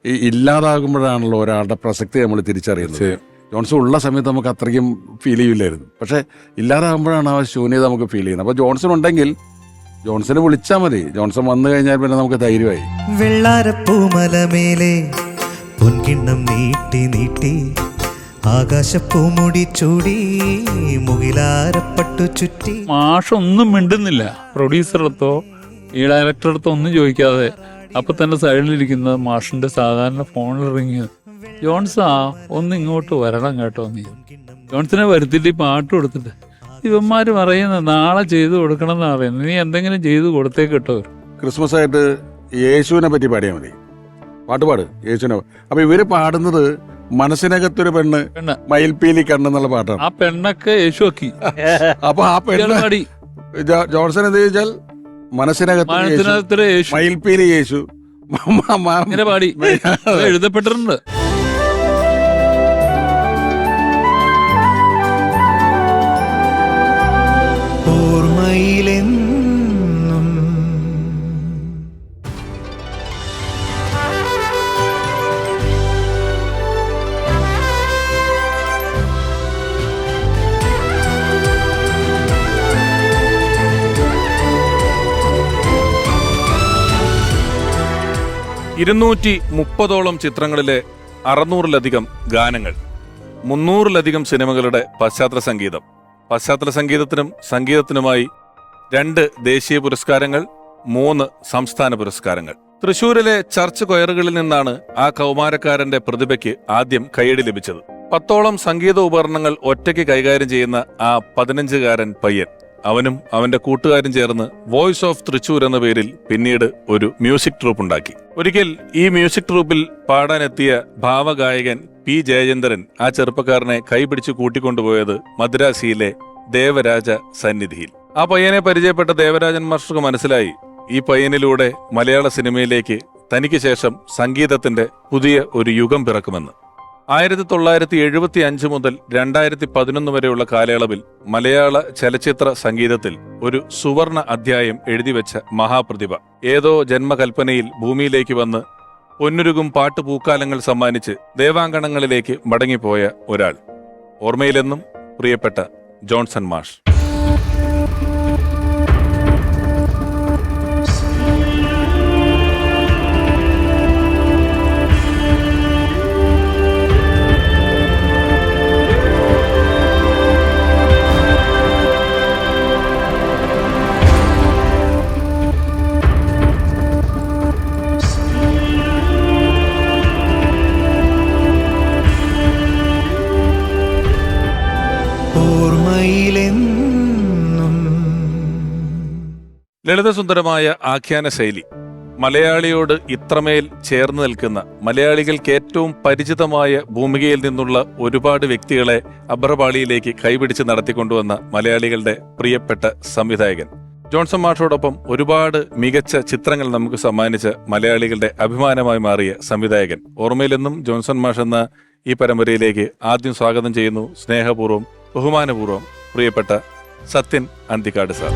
ഈ ഇല്ലാതാകുമ്പോഴാണല്ലോ ഒരാളുടെ പ്രസക്തി നമ്മൾ തിരിച്ചറിയുന്നത്. ജോൺസൺ ഉള്ള സമയത്ത് നമുക്ക് അത്രയ്ക്കും ഫീൽ ചെയ്യില്ലായിരുന്നു, പക്ഷെ ഇല്ലാതാകുമ്പോഴാണ് ആ ശൂന്യത നമുക്ക് ഫീൽ ചെയ്യുന്നത്. അപ്പോൾ ജോൺസൺ ഉണ്ടെങ്കിൽ ജോൺസനെ വിളിച്ചാൽ മതി, ജോൺസൺ വന്നു കഴിഞ്ഞാൽ പിന്നെ നമുക്ക് ധൈര്യമായി. വെള്ളാരപ്പൂമലമേലെ പൊൻകിണ്ണം നീട്ടി നീട്ടി ആകാശപ്പൂമുടി ചൂടി മുകിലാരപ്പട്ടു ചുറ്റി. മാഷൊന്നും മിണ്ടുന്നില്ല. പ്രൊഡ്യൂസറെടുത്തോ ഈ ഡയറക്ടറെടുത്തോ ഒന്നും ചോദിക്കാതെ അപ്പൊ തന്നെ സൈഡിലിരിക്കുന്ന മാഷിന്റെ സാധാരണ ഫോണിൽ റിങ്, ജോൺസാ ഒന്ന് ഇങ്ങോട്ട് വരണം കേട്ടോ. നീ ജോൺസനെ വരുത്തിട്ട് ഈ പാട്ട് കൊടുത്തിട്ട് ഇവന്മാര് പറയുന്നത് നാളെ ചെയ്തു കൊടുക്കണം എന്നാ പറയുന്നത്. നീ എന്തെങ്കിലും ചെയ്തു കൊടുത്തേക്ക് കേട്ടോ. ക്രിസ്മസ് ആയിട്ട് യേശുവിനെ പറ്റി പാടിയാൽ മതി, പാട്ട് യേശുവിനെ. അപ്പൊ ഇവര് പാടുന്നത് മനസ്സിനകത്തൊരു പെണ്ണ് മയിൽപീലി കണ്ണെന്നുള്ള പാട്ടാണ്. ആ പെണ്ണൊക്കെ യേശു ആക്കി. അപ്പൊ ആ പെണ്ണ് പാടി ജോൺസൺ എന്ത് ചോദിച്ചാൽ മനസ്സിനകത്ത് മയിൽപീലി യേശു ഇങ്ങനെ പാടി എഴുതപ്പെട്ടിട്ടുണ്ട്. ഓർമ്മയിലെന്നും ോളം ചിത്രങ്ങളിലെ 600-ലധികം ഗാനങ്ങൾ, 300-ലധികം സിനിമകളുടെ പശ്ചാത്തല സംഗീതം, പശ്ചാത്തല സംഗീതത്തിനും സംഗീതത്തിനുമായി 2 ദേശീയ പുരസ്കാരങ്ങൾ, 3 സംസ്ഥാന പുരസ്കാരങ്ങൾ. തൃശൂരിലെ ചർച്ച് കൊയറുകളിൽ നിന്നാണ് ആ കൗമാരക്കാരന്റെ പ്രതിഭയ്ക്ക് ആദ്യം കയ്യടി ലഭിച്ചത്. 10ഓളം സംഗീത ഉപകരണങ്ങൾ ഒറ്റയ്ക്ക് കൈകാര്യം ചെയ്യുന്ന ആ 15-കാരൻ പയ്യൻ, അവനും അവന്റെ കൂട്ടുകാരും ചേർന്ന് വോയിസ് ഓഫ് തൃശൂർ എന്ന പേരിൽ പിന്നീട് ഒരു മ്യൂസിക് ട്രൂപ്പ് ഉണ്ടാക്കി. ഒരിക്കൽ ഈ മ്യൂസിക് ട്രൂപ്പിൽ പാടാനെത്തിയ ഭാവഗായകൻ പി ജയചന്ദ്രൻ ആ ചെറുപ്പക്കാരനെ കൈപിടിച്ച് കൂട്ടിക്കൊണ്ടുപോയത് മദ്രാസിയിലെ ദേവരാജ സന്നിധിയിൽ. ആ പയ്യനെ പരിചയപ്പെട്ട ദേവരാജൻ മാസ്റ്റർക്ക് മനസ്സിലായി ഈ പയ്യനിലൂടെ മലയാള സിനിമയിലേക്ക് തനിക്ക് ശേഷം സംഗീതത്തിന്റെ പുതിയ ഒരു യുഗം പിറക്കുമെന്ന്. 1975 മുതൽ 2011 വരെയുള്ള കാലയളവിൽ മലയാള ചലച്ചിത്ര സംഗീതത്തിൽ ഒരു സുവർണ അധ്യായം എഴുതിവെച്ച മഹാപ്രതിഭ, ഏതോ ജന്മകൽപ്പനയിൽ ഭൂമിയിലേക്ക് വന്ന് പൊന്നുരുകും പാട്ടുപൂക്കാലങ്ങൾ സമ്മാനിച്ച് ദേവാങ്കണങ്ങളിലേക്ക് മടങ്ങിപ്പോയ ഒരാൾ. ഓർമ്മയിലെന്നും പ്രിയപ്പെട്ട ജോൺസൺ മാഷ്. ലളിതസുന്ദരമായ ആഖ്യാന ശൈലി, മലയാളിയോട് ഇത്രമേൽ ചേർന്ന് നിൽക്കുന്ന, മലയാളികൾക്ക് ഏറ്റവും പരിചിതമായ ഭൂമികയിൽ നിന്നുള്ള ഒരുപാട് വ്യക്തികളെ അബ്രപാളിയിലേക്ക് കൈപിടിച്ച് നടത്തിക്കൊണ്ടുവന്ന മലയാളികളുടെ പ്രിയപ്പെട്ട സംവിധായകൻ. ജോൺസൺ മാഷോടൊപ്പം ഒരുപാട് മികച്ച ചിത്രങ്ങൾ നമുക്ക് സമ്മാനിച്ച മലയാളികളുടെ അഭിമാനമായി മാറിയ സംവിധായകൻ. ഓർമ്മയിലെന്നും ജോൺസൺ മാഷ് എന്ന ഈ പരമ്പരയിലേക്ക് ആദ്യം സ്വാഗതം ചെയ്യുന്നു സ്നേഹപൂർവ്വം, ബഹുമാനപൂർവ്വം പ്രിയപ്പെട്ട സത്യൻ അന്തിക്കാട് സാർ.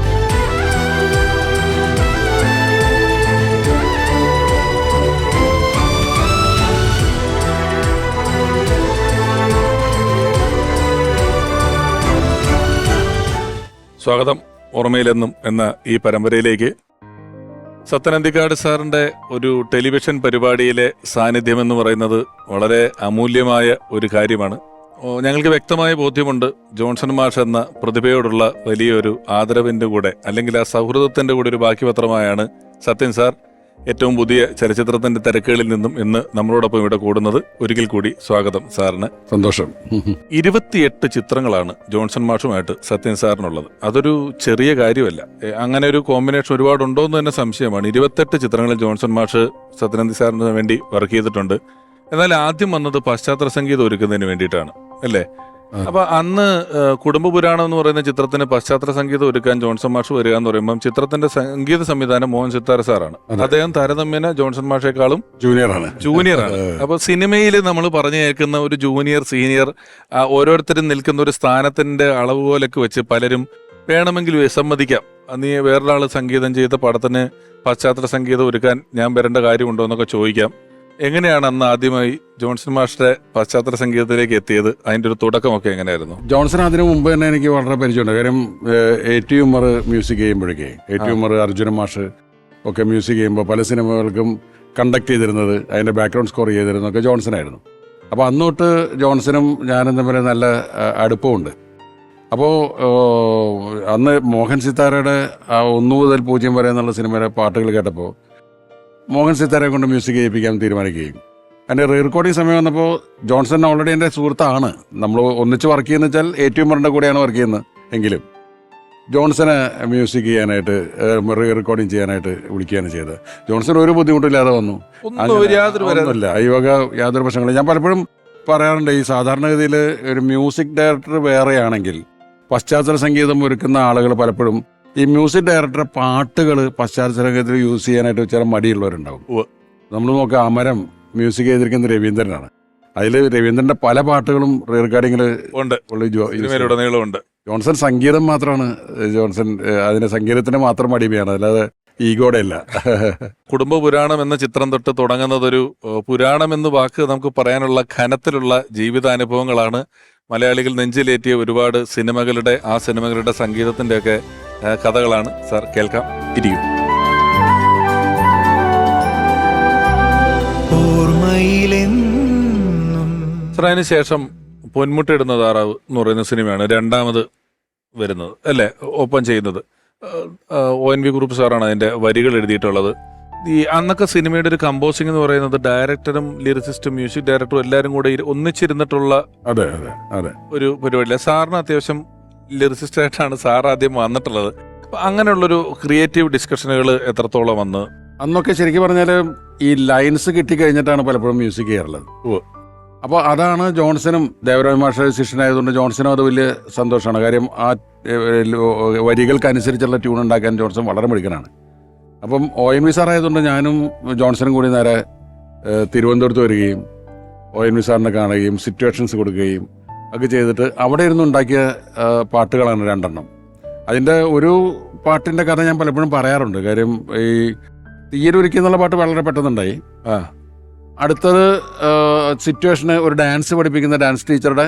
സ്വാഗതം ഓർമ്മയിലെന്നും എന്ന ഈ പരമ്പരയിലേക്ക്. സത്യൻ അന്തിക്കാട് സാറിന്റെ ഒരു ടെലിവിഷൻ പരിപാടിയിലെ സാന്നിധ്യം എന്ന് പറയുന്നത് വളരെ അമൂല്യമായ ഒരു കാര്യമാണ്. ഞങ്ങൾക്ക് വ്യക്തമായ ബോധ്യമുണ്ട് ജോൺസൺ മാഷ് എന്ന പ്രതിഭയോടുള്ള വലിയൊരു ആദരവിന്റെ കൂടെ, അല്ലെങ്കിൽ ആ സൗഹൃദത്തിന്റെ കൂടെ ഒരു ബാക്കിപത്രമായാണ് സത്യൻ സാർ ഏറ്റവും പുതിയ ചലച്ചിത്രത്തിന്റെ തിരക്കുകളിൽ നിന്നും ഇന്ന് നമ്മളോടൊപ്പം ഇവിടെ കൂടുന്നത്. ഒരിക്കൽ കൂടി സ്വാഗതം സാറിന്. സന്തോഷം. 28 ചിത്രങ്ങളാണ് ജോൺസൺ മാഷുമായിട്ട് സത്യൻ സാറിനുള്ളത്. അതൊരു ചെറിയ കാര്യമല്ല. അങ്ങനെ ഒരു കോമ്പിനേഷൻ ഒരുപാടുണ്ടോ എന്ന് തന്നെ സംശയമാണ്. 28 ചിത്രങ്ങളിൽ ജോൺസൺ മാഷ് സത്യനന്ദി സാറിന് വേണ്ടി വർക്ക് ചെയ്തിട്ടുണ്ട്. എന്നാൽ ആദ്യം വന്നത് പശ്ചാത്തല സംഗീതം ഒരുക്കുന്നതിന് വേണ്ടിയിട്ടാണ്, അല്ലേ? അപ്പൊ അന്ന് കുടുംബ പുരാണം എന്ന് പറയുന്ന ചിത്രത്തിന് പശ്ചാത്തല സംഗീതം ഒരുക്കാൻ ജോൺസൺ മാഷ് വരിക എന്ന് പറയുമ്പോൾ ചിത്രത്തിന്റെ സംഗീത സംവിധാനം മോഹൻ സിത്താര സാറാണ്. അദ്ദേഹം താരതമ്യേന ജോൺസൺ മാഷേക്കാളും ജൂനിയറാണ്. അപ്പൊ സിനിമയിൽ നമ്മൾ പറഞ്ഞു കേൾക്കുന്ന ഒരു ജൂനിയർ സീനിയർ ഓരോരുത്തരും നിൽക്കുന്ന ഒരു സ്ഥാനത്തിന്റെ അളവുകോലൊക്കെ വെച്ച് പലരും വേണമെങ്കിൽ വിസമ്മതിക്കാം. നീ വേറൊരാൾ സംഗീതം ചെയ്ത പടത്തിന് പശ്ചാത്തല സംഗീതം ഒരുക്കാൻ ഞാൻ വരേണ്ട കാര്യമുണ്ടോ എന്നൊക്കെ ചോദിക്കാം. എങ്ങനെയാണ് അന്ന് ആദ്യമായി ജോൺസൺ മാസ്റ്ററെ പശ്ചാത്തല സംഗീതത്തിലേക്ക് എത്തിയത്? അതിന്റെ ഒരു തുടക്കമൊക്കെ എങ്ങനെയായിരുന്നു? ജോൺസൺ അതിനു മുമ്പ് തന്നെ എനിക്ക് വളരെ പരിചയമുണ്ട്. കാര്യം A.T. ഉമ്മർ മ്യൂസിക് ചെയ്യുമ്പോഴേക്കേ A.T. ഉമ്മർ, അർജുന മാഷ് ഒക്കെ മ്യൂസിക് ചെയ്യുമ്പോൾ പല സിനിമകൾക്കും കണ്ടക്ട് ചെയ്തിരുന്നത്, അതിൻ്റെ ബാക്ക്ഗ്രൗണ്ട് സ്കോർ ചെയ്തിരുന്നതൊക്കെ ജോൺസൺ ആയിരുന്നു. അപ്പോൾ അന്നോട്ട് ജോൺസണും ഞാനും തമ്മിൽ നല്ല അടുപ്പമുണ്ട്. അപ്പോൾ അന്ന് മോഹൻ സിത്താരയുടെ 1 മുതൽ 0 വരെ എന്നുള്ള സിനിമയുടെ പാട്ടുകൾ കേട്ടപ്പോൾ മോഹൻ സിത്താരയെ കൊണ്ട് മ്യൂസിക് ചെയ്യിപ്പിക്കാൻ തീരുമാനിക്കുകയും അതിൻ്റെ റീ റെക്കോർഡിങ് സമയം വന്നപ്പോൾ ജോൺസൺ ഓൾറെഡി എൻ്റെ സുഹൃത്താണ്. നമ്മൾ ഒന്നിച്ച് വർക്ക് ചെയ്യുന്ന വെച്ചാൽ A.T. ഉമ്മറിൻ്റെ കൂടെയാണ് വർക്ക് ചെയ്യുന്നത്. എങ്കിലും ജോൺസനെ മ്യൂസിക് ചെയ്യാനായിട്ട് റീ റെക്കോർഡിങ് ചെയ്യാനായിട്ട് വിളിക്കുകയാണ് ചെയ്തത്. ജോൺസൺ ഒരു ബുദ്ധിമുട്ടില്ലാതെ വന്നു. ഒന്നുമില്ല, ഈ വക യാതൊരു പ്രശ്നങ്ങളും. ഞാൻ പലപ്പോഴും പറയാറുണ്ട്, ഈ സാധാരണഗതിയിൽ ഒരു മ്യൂസിക് ഡയറക്ടർ വേറെയാണെങ്കിൽ പശ്ചാത്തല സംഗീതം ഒരുക്കുന്ന ആളുകൾ പലപ്പോഴും ഈ മ്യൂസിക് ഡയറക്ടറുടെ പാട്ടുകൾ പശ്ചാത്തല സംഗീതത്തിൽ യൂസ് ചെയ്യാനായിട്ട് ചില മടിയുള്ളവരുണ്ടാവും. നമ്മൾ നോക്കുക, അമരം മ്യൂസിക് ചെയ്തിരിക്കുന്ന രവീന്ദ്രനാണ്. അതിൽ രവീന്ദ്രന്റെ പല പാട്ടുകളും റീ റെക്കോർഡിങ്ങിൽ ഉണ്ട്. ജോൺസൺ സംഗീതം മാത്രമാണ്, ജോൺസൺ അതിന്റെ സംഗീതത്തിന് മാത്രം അടിമയാണ്, അല്ലാതെ ഈഗോടെ അല്ല. കുടുംബ പുരാണം എന്ന ചിത്രം തൊട്ട് തുടങ്ങുന്നതൊരു പുരാണം എന്ന് വാക്ക് നമുക്ക് പറയാനുള്ള ഘനത്തിലുള്ള ജീവിതാനുഭവങ്ങളാണ്. മലയാളികൾ നെഞ്ചിലേറ്റിയ ഒരുപാട് സിനിമകളുടെ, ആ സിനിമകളുടെ സംഗീതത്തിന്റെ ഒക്കെ കഥകളാണ്. സാർ, കേൾക്കാം, ഇരിക്കും. സാർ, അതിന് ശേഷം പൊന്മുട്ടയിടുന്ന താറാവ് എന്ന് പറയുന്ന സിനിമയാണ് രണ്ടാമത് വരുന്നത്, അല്ലേ? ഒപ്പം ചെയ്യുന്നത് ONV കുറുപ്പ് സാറാണ് അതിന്റെ വരികൾ എഴുതിയിട്ടുള്ളത്. ഈ അന്നൊക്കെ സിനിമയുടെ ഒരു കമ്പോസിംഗ് എന്ന് പറയുന്നത് ഡയറക്ടറും ലിറിസിസ്റ്റും മ്യൂസിക് ഡയറക്ടറും എല്ലാവരും കൂടെ ഒന്നിച്ചിരുന്നിട്ടുള്ള ഒരു പരിപാടിയില്ല. സാറിന് അത്യാവശ്യം ലിറിസിസ്റ്റ് ആയിട്ടാണ് സാർ ആദ്യം വന്നിട്ടുള്ളത്. അങ്ങനെയുള്ളൊരു ക്രിയേറ്റീവ് ഡിസ്കഷനുകൾ എത്രത്തോളം വന്ന്? അന്നൊക്കെ ശരിക്കും പറഞ്ഞാൽ ഈ ലൈൻസ് കിട്ടിക്കഴിഞ്ഞിട്ടാണ് പലപ്പോഴും മ്യൂസിക് ചെയ്യാറുള്ളത്. അപ്പോൾ അതാണ് ജോൺസനും, ദേവരാജ് മാഷ ശിഷ്യനായതുകൊണ്ട് ജോൺസനും അത് വലിയ സന്തോഷമാണ്. കാര്യം ആ വരികൾക്കനുസരിച്ചുള്ള ട്യൂൺ ഉണ്ടാക്കാൻ ജോൺസൺ വളരെ മിടുക്കനാണ്. അപ്പം ONV സാർ ആയതുകൊണ്ട് ഞാനും ജോൺസണും കൂടി നേരെ തിരുവനന്തപുരത്ത് വരികയും ONV സാറിനെ കാണുകയും സിറ്റുവേഷൻസ് കൊടുക്കുകയും ഒക്കെ ചെയ്തിട്ട് അവിടെ ഇരുന്ന് ഉണ്ടാക്കിയ പാട്ടുകളാണ് 2 എണ്ണം. അതിൻ്റെ ഒരു പാട്ടിൻ്റെ കഥ ഞാൻ പലപ്പോഴും പറയാറുണ്ട്. കാര്യം ഈ തീരൊരുക്കി എന്നുള്ള പാട്ട് വളരെ പെട്ടെന്നുണ്ടായി. അടുത്തത് സിറ്റുവേഷന് ഒരു ഡാൻസ് പഠിപ്പിക്കുന്ന ഡാൻസ് ടീച്ചറുടെ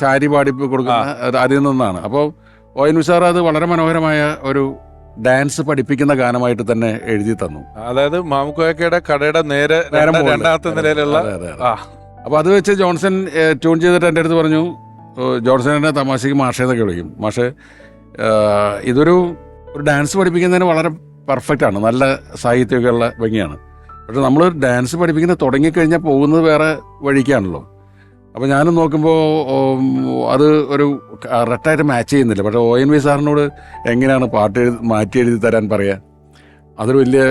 ശാരി പാടി കൊടുക്കുന്ന അതിൽ നിന്നാണ്. അപ്പോൾ ONV സാർ അത് വളരെ മനോഹരമായ ഒരു ഡാൻസ് പഠിപ്പിക്കുന്ന ഗാനമായിട്ട് തന്നെ എഴുതി തന്നു. അതായത് മാമുക്കോയക്കയുടെ കടയുടെ നേരെ രണ്ടാമത്തെ നിലയിലുള്ള. അപ്പോൾ അത് വെച്ച് ജോൺസൺ ട്യൂൺ ചെയ്തിട്ട് എൻ്റെ അടുത്ത് പറഞ്ഞു, ജോൺസൺ എന്നെ തമാശയ്ക്ക് മാഷേന്നൊക്കെ വിളിക്കും, മാഷേ ഇതൊരു ഡാൻസ് പഠിപ്പിക്കുന്നതിന് വളരെ പെർഫെക്റ്റ് ആണ്, നല്ല സാഹിത്യമൊക്കെ ഉള്ള ഭംഗിയാണ്. പക്ഷെ നമ്മൾ ഡാൻസ് പഠിപ്പിക്കുന്നത് തുടങ്ങിക്കഴിഞ്ഞാൽ പോകുന്നത് വേറെ വഴിക്കാണല്ലോ. അപ്പോൾ ഞാനും നോക്കുമ്പോൾ അത് ഒരു കറക്റ്റായിട്ട് മാച്ച് ചെയ്യുന്നില്ല. പക്ഷേ ONV സാറിനോട് എങ്ങനെയാണ് പാട്ട് മാറ്റി എഴുതി തരാൻ പറയുക? അതൊരു വലിയ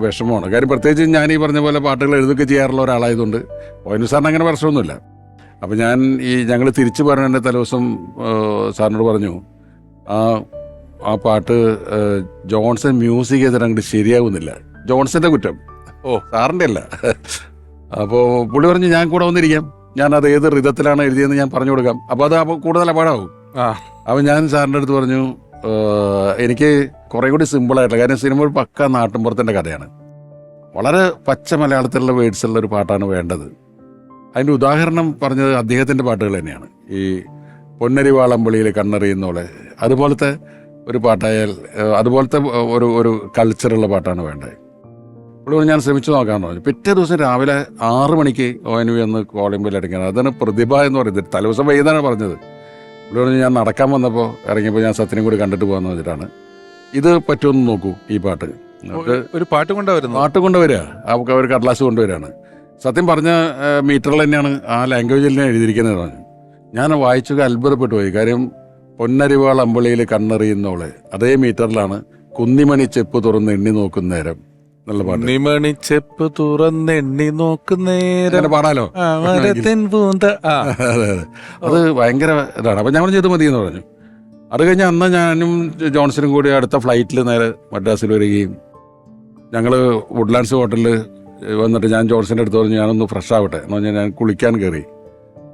വിഷമമാണ്. കാര്യം പ്രത്യേകിച്ച് ഞാൻ ഈ പറഞ്ഞ പോലെ പാട്ടുകൾ എഴുതുകയൊക്കെ ചെയ്യാറുള്ള ഒരാളായതുകൊണ്ട് ONV സാറിന് അങ്ങനെ പ്രശ്നമൊന്നുമില്ല. അപ്പോൾ ഞങ്ങൾ തിരിച്ചു പറഞ്ഞതിൻ്റെ തലേദിവസം സാറിനോട് പറഞ്ഞു, ആ പാട്ട് ജോൺസൺ മ്യൂസിക് ചെയ്തിട്ട് അങ്ങോട്ട് ശരിയാവുന്നില്ല. ജോൺസന്റെ കുറ്റം, സാറിൻ്റെ അല്ല. അപ്പോൾ പുള്ളി പറഞ്ഞു, ഞാൻ കൂടെ വന്നിരിക്കാം, ഞാനത് ഏത് റിതത്തിലാണ് എഴുതിയെന്ന് ഞാൻ പറഞ്ഞു കൊടുക്കാം, അപ്പോൾ അത് കൂടുതൽ അപാടാവും. അപ്പോൾ ഞാൻ സാറിൻ്റെ അടുത്ത് പറഞ്ഞു, എനിക്ക് കുറേ കൂടി സിമ്പിളായിട്ടില്ല. കാര്യം സിനിമ ഒരു പക്ക നാട്ടിൻപുറത്തിൻ്റെ കഥയാണ്, വളരെ പച്ച മലയാളത്തിലുള്ള വേർഡ്സുള്ള ഒരു പാട്ടാണ് വേണ്ടത്. അതിൻ്റെ ഉദാഹരണം പറഞ്ഞത് അദ്ദേഹത്തിൻ്റെ പാട്ടുകൾ തന്നെയാണ്. ഈ പൊന്നരിവാളമ്പളിയിൽ കണ്ണെറിയുന്നോളെ അതുപോലത്തെ ഒരു പാട്ടായാൽ, അതുപോലത്തെ ഒരു കൾച്ചറുള്ള പാട്ടാണ് വേണ്ടത്. ഇപ്പോൾ ഞാൻ ശ്രമിച്ചു നോക്കാമെന്ന് പറഞ്ഞു. പിറ്റേ ദിവസം രാവിലെ 6 മണിക്ക് ONV എന്ന് കോളിംബിൽ അടിക്കണം. അതാണ് പ്രതിഭ എന്ന് പറയുന്നത്. തലേദിവസം വൈകുന്നേരമാണ് പറഞ്ഞത്. ഇവിടെ പറഞ്ഞ് ഞാൻ നടക്കാൻ വന്നപ്പോൾ ഇറങ്ങിയപ്പോൾ ഞാൻ സത്യനും കൂടി കണ്ടിട്ട് പോകാമെന്ന് വെച്ചിട്ടാണ്. ഇത് പറ്റുമെന്ന് നോക്കൂ, ഈ പാട്ട് ഒരു പാട്ട് കൊണ്ടുവരിക, അവർ കടലാസ് കൊണ്ടുവരികയാണ്. സത്യം പറഞ്ഞ മീറ്ററിൽ തന്നെയാണ് ആ ലാംഗ്വേജിൽ തന്നെ എഴുതിയിരിക്കുന്നത് പറഞ്ഞു. ഞാൻ വായിച്ചൊക്കെ അത്ഭുതപ്പെട്ടു പോയി. കാര്യം പൊന്നരിവാൾ അമ്പളിയിൽ കണ്ണെറിയുന്നോളെ അതേ മീറ്ററിലാണ് കുന്നിമണി ചെപ്പ് തുറന്ന് എണ്ണി നോക്കുന്നേരം നല്ല പാട്ട്. കുന്നിമണിച്ചെപ്പ് തുറന്നെണ്ണി നോക്കുന്നേരം പാടാലോ. അത് ഭയങ്കര ഇതാണ്. അപ്പം ഞാൻ ചെയ്ത് മതി എന്ന് പറഞ്ഞു. അത് കഴിഞ്ഞ് അന്ന് ഞാനും ജോൺസണും കൂടി അടുത്ത ഫ്ലൈറ്റിൽ നേരെ മദ്രാസിൽ വരികയും ഞങ്ങൾ വുഡ്ലാൻഡ്സ് ഹോട്ടലിൽ വന്നിട്ട് ഞാൻ ജോൺസന്റെ അടുത്ത് പറഞ്ഞു, ഞാനൊന്ന് ഫ്രഷ് ആവട്ടെ എന്ന് പറഞ്ഞാൽ ഞാൻ കുളിക്കാൻ കയറി.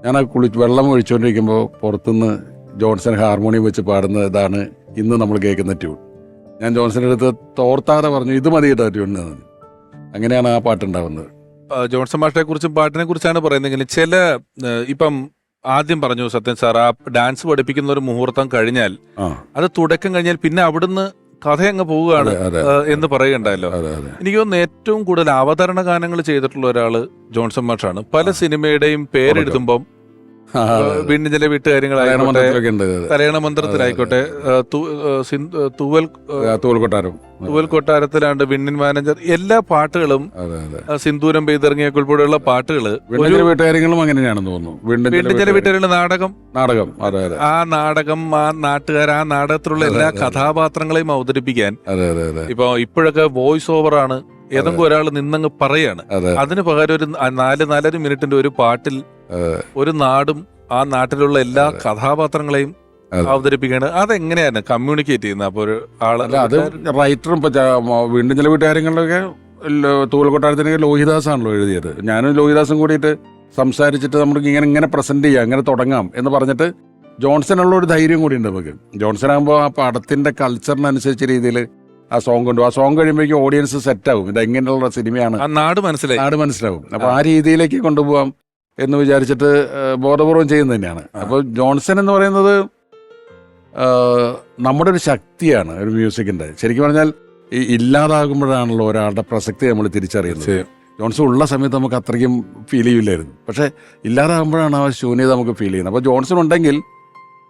ഞാൻ ആ വെള്ളം ഒഴിച്ചുകൊണ്ടിരിക്കുമ്പോൾ പുറത്തുനിന്ന് ജോൺസൺ ഹാർമോണിയം വെച്ച് പാടുന്ന ഇതാണ് ഇന്ന് നമ്മൾ കേൾക്കുന്ന ട്യൂൺ. ഞാൻ ജോൺസന്റെ അടുത്ത് തോർത്താതെ പറഞ്ഞു, ഇത് മതി കേട്ടോ ട്യൂണിന്. അങ്ങനെയാണ് ആ പാട്ടുണ്ടാവുന്നത്. ജോൺസൺ മാഷിനെ കുറിച്ചും പാട്ടിനെ കുറിച്ചാണ് പറയുന്നതെങ്കിൽ ചില ഇപ്പം ആദ്യം പറഞ്ഞു സത്യൻ സാർ, ആ ഡാൻസ് പഠിപ്പിക്കുന്ന ഒരു മുഹൂർത്തം കഴിഞ്ഞാൽ അത് തുടക്കം കഴിഞ്ഞാൽ പിന്നെ അവിടുന്ന് കഥ അങ്ങ് പോവുകയാണ് എന്ന് പറയുകയുണ്ടായല്ലോ. എനിക്ക് തോന്നുന്നു ഏറ്റവും കൂടുതൽ അവതരണ ഗാനങ്ങൾ ചെയ്തിട്ടുള്ള ഒരാള് ജോൺസൺ മാഷാണ്. പല സിനിമയുടെയും പേരെഴുതുമ്പം വീണ്ടും ചില വീട്ടുകാര്യങ്ങളായിക്കോട്ടെ, കല്യാണ മന്ത്രത്തിലായിക്കോട്ടെ, തൂവൽ കൊട്ടാരത്തിലാണ്ട് വിണ്ണിൻ മാനേജർ, എല്ലാ പാട്ടുകളും സിന്ദൂരം പെയ്തിറങ്ങിയൊക്കെ ഉൾപ്പെടെയുള്ള പാട്ടുകള് വീട്ടുകാര്യങ്ങളും അങ്ങനെയാണെന്ന് തോന്നുന്നു. വീണ്ടും ചില വീട്ടുകാരുടെ നാടകം, ആ നാടകം, ആ നാട്ടുകാർ, ആ നാടകത്തിലുള്ള എല്ലാ കഥാപാത്രങ്ങളെയും അവതരിപ്പിക്കാൻ ഇപ്പോഴൊക്കെ വോയിസ് ഓവറാണ്. ഏതെങ്കിലും ഒരാൾ നിന്നങ്ങ് പറയാണ്. അതിന് പകരം ഒരു 4-4.5 മിനിറ്റിന്റെ ഒരു പാട്ടിൽ ഒരു നാടും ആ നാട്ടിലുള്ള എല്ലാ കഥാപാത്രങ്ങളെയും അവതരിപ്പിക്കുകയാണ്. അതെങ്ങനെയാണ് കമ്മ്യൂണിക്കേറ്റ് ചെയ്യുന്നത്? അപ്പൊ ഒരു ആള് അത് റൈറ്ററും വീണ്ടും ചില വീട്ടുകാര്യങ്ങളിലൊക്കെ തൂവൽ കൊട്ടാരത്തിനൊക്കെ ലോഹിദാസ് ആണല്ലോ എഴുതിയത്. ഞാനും ലോഹിദാസും കൂടിയിട്ട് സംസാരിച്ചിട്ട് നമുക്ക് ഇങ്ങനെ പ്രസന്റ് ചെയ്യാം, ഇങ്ങനെ തുടങ്ങാം എന്ന് പറഞ്ഞിട്ട് ജോൺസണുള്ള ഒരു ധൈര്യം കൂടി ഉണ്ട് നമുക്ക്. ജോൺസൺ ആകുമ്പോൾ ആ പടത്തിന്റെ കൾച്ചറിനനുസരിച്ച രീതിയിൽ ആ സോങ് കൊണ്ടു, ആ സോങ് കഴിയുമ്പോഴേക്കും ഓഡിയൻസ് സെറ്റാവും. ഇത് എങ്ങനെയുള്ള സിനിമയാണ്, നാട് മനസ്സിലാവും. അപ്പൊ ആ രീതിയിലേക്ക് കൊണ്ടുപോകാം എന്ന് വിചാരിച്ചിട്ട് ബോധപൂർവം ചെയ്യുന്നത് തന്നെയാണ്. അപ്പോൾ ജോൺസൺ എന്ന് പറയുന്നത് നമ്മുടെ ഒരു ശക്തിയാണ്, ഒരു മ്യൂസിക്കിന്റെ. ശരിക്കും പറഞ്ഞാൽ ഈ ഇല്ലാതാകുമ്പോഴാണല്ലോ ഒരാളുടെ പ്രസക്തി നമ്മൾ തിരിച്ചറിയുന്നത്. ജോൺസൺ ഉള്ള സമയത്ത് നമുക്ക് അത്രയ്ക്കും ഫീൽ ചെയ്യില്ലായിരുന്നു, പക്ഷെ ഇല്ലാതാകുമ്പോഴാണ് ആ ശൂന്യത നമുക്ക് ഫീൽ ചെയ്യുന്നത്. അപ്പോൾ ജോൺസൺ ഉണ്ടെങ്കിൽ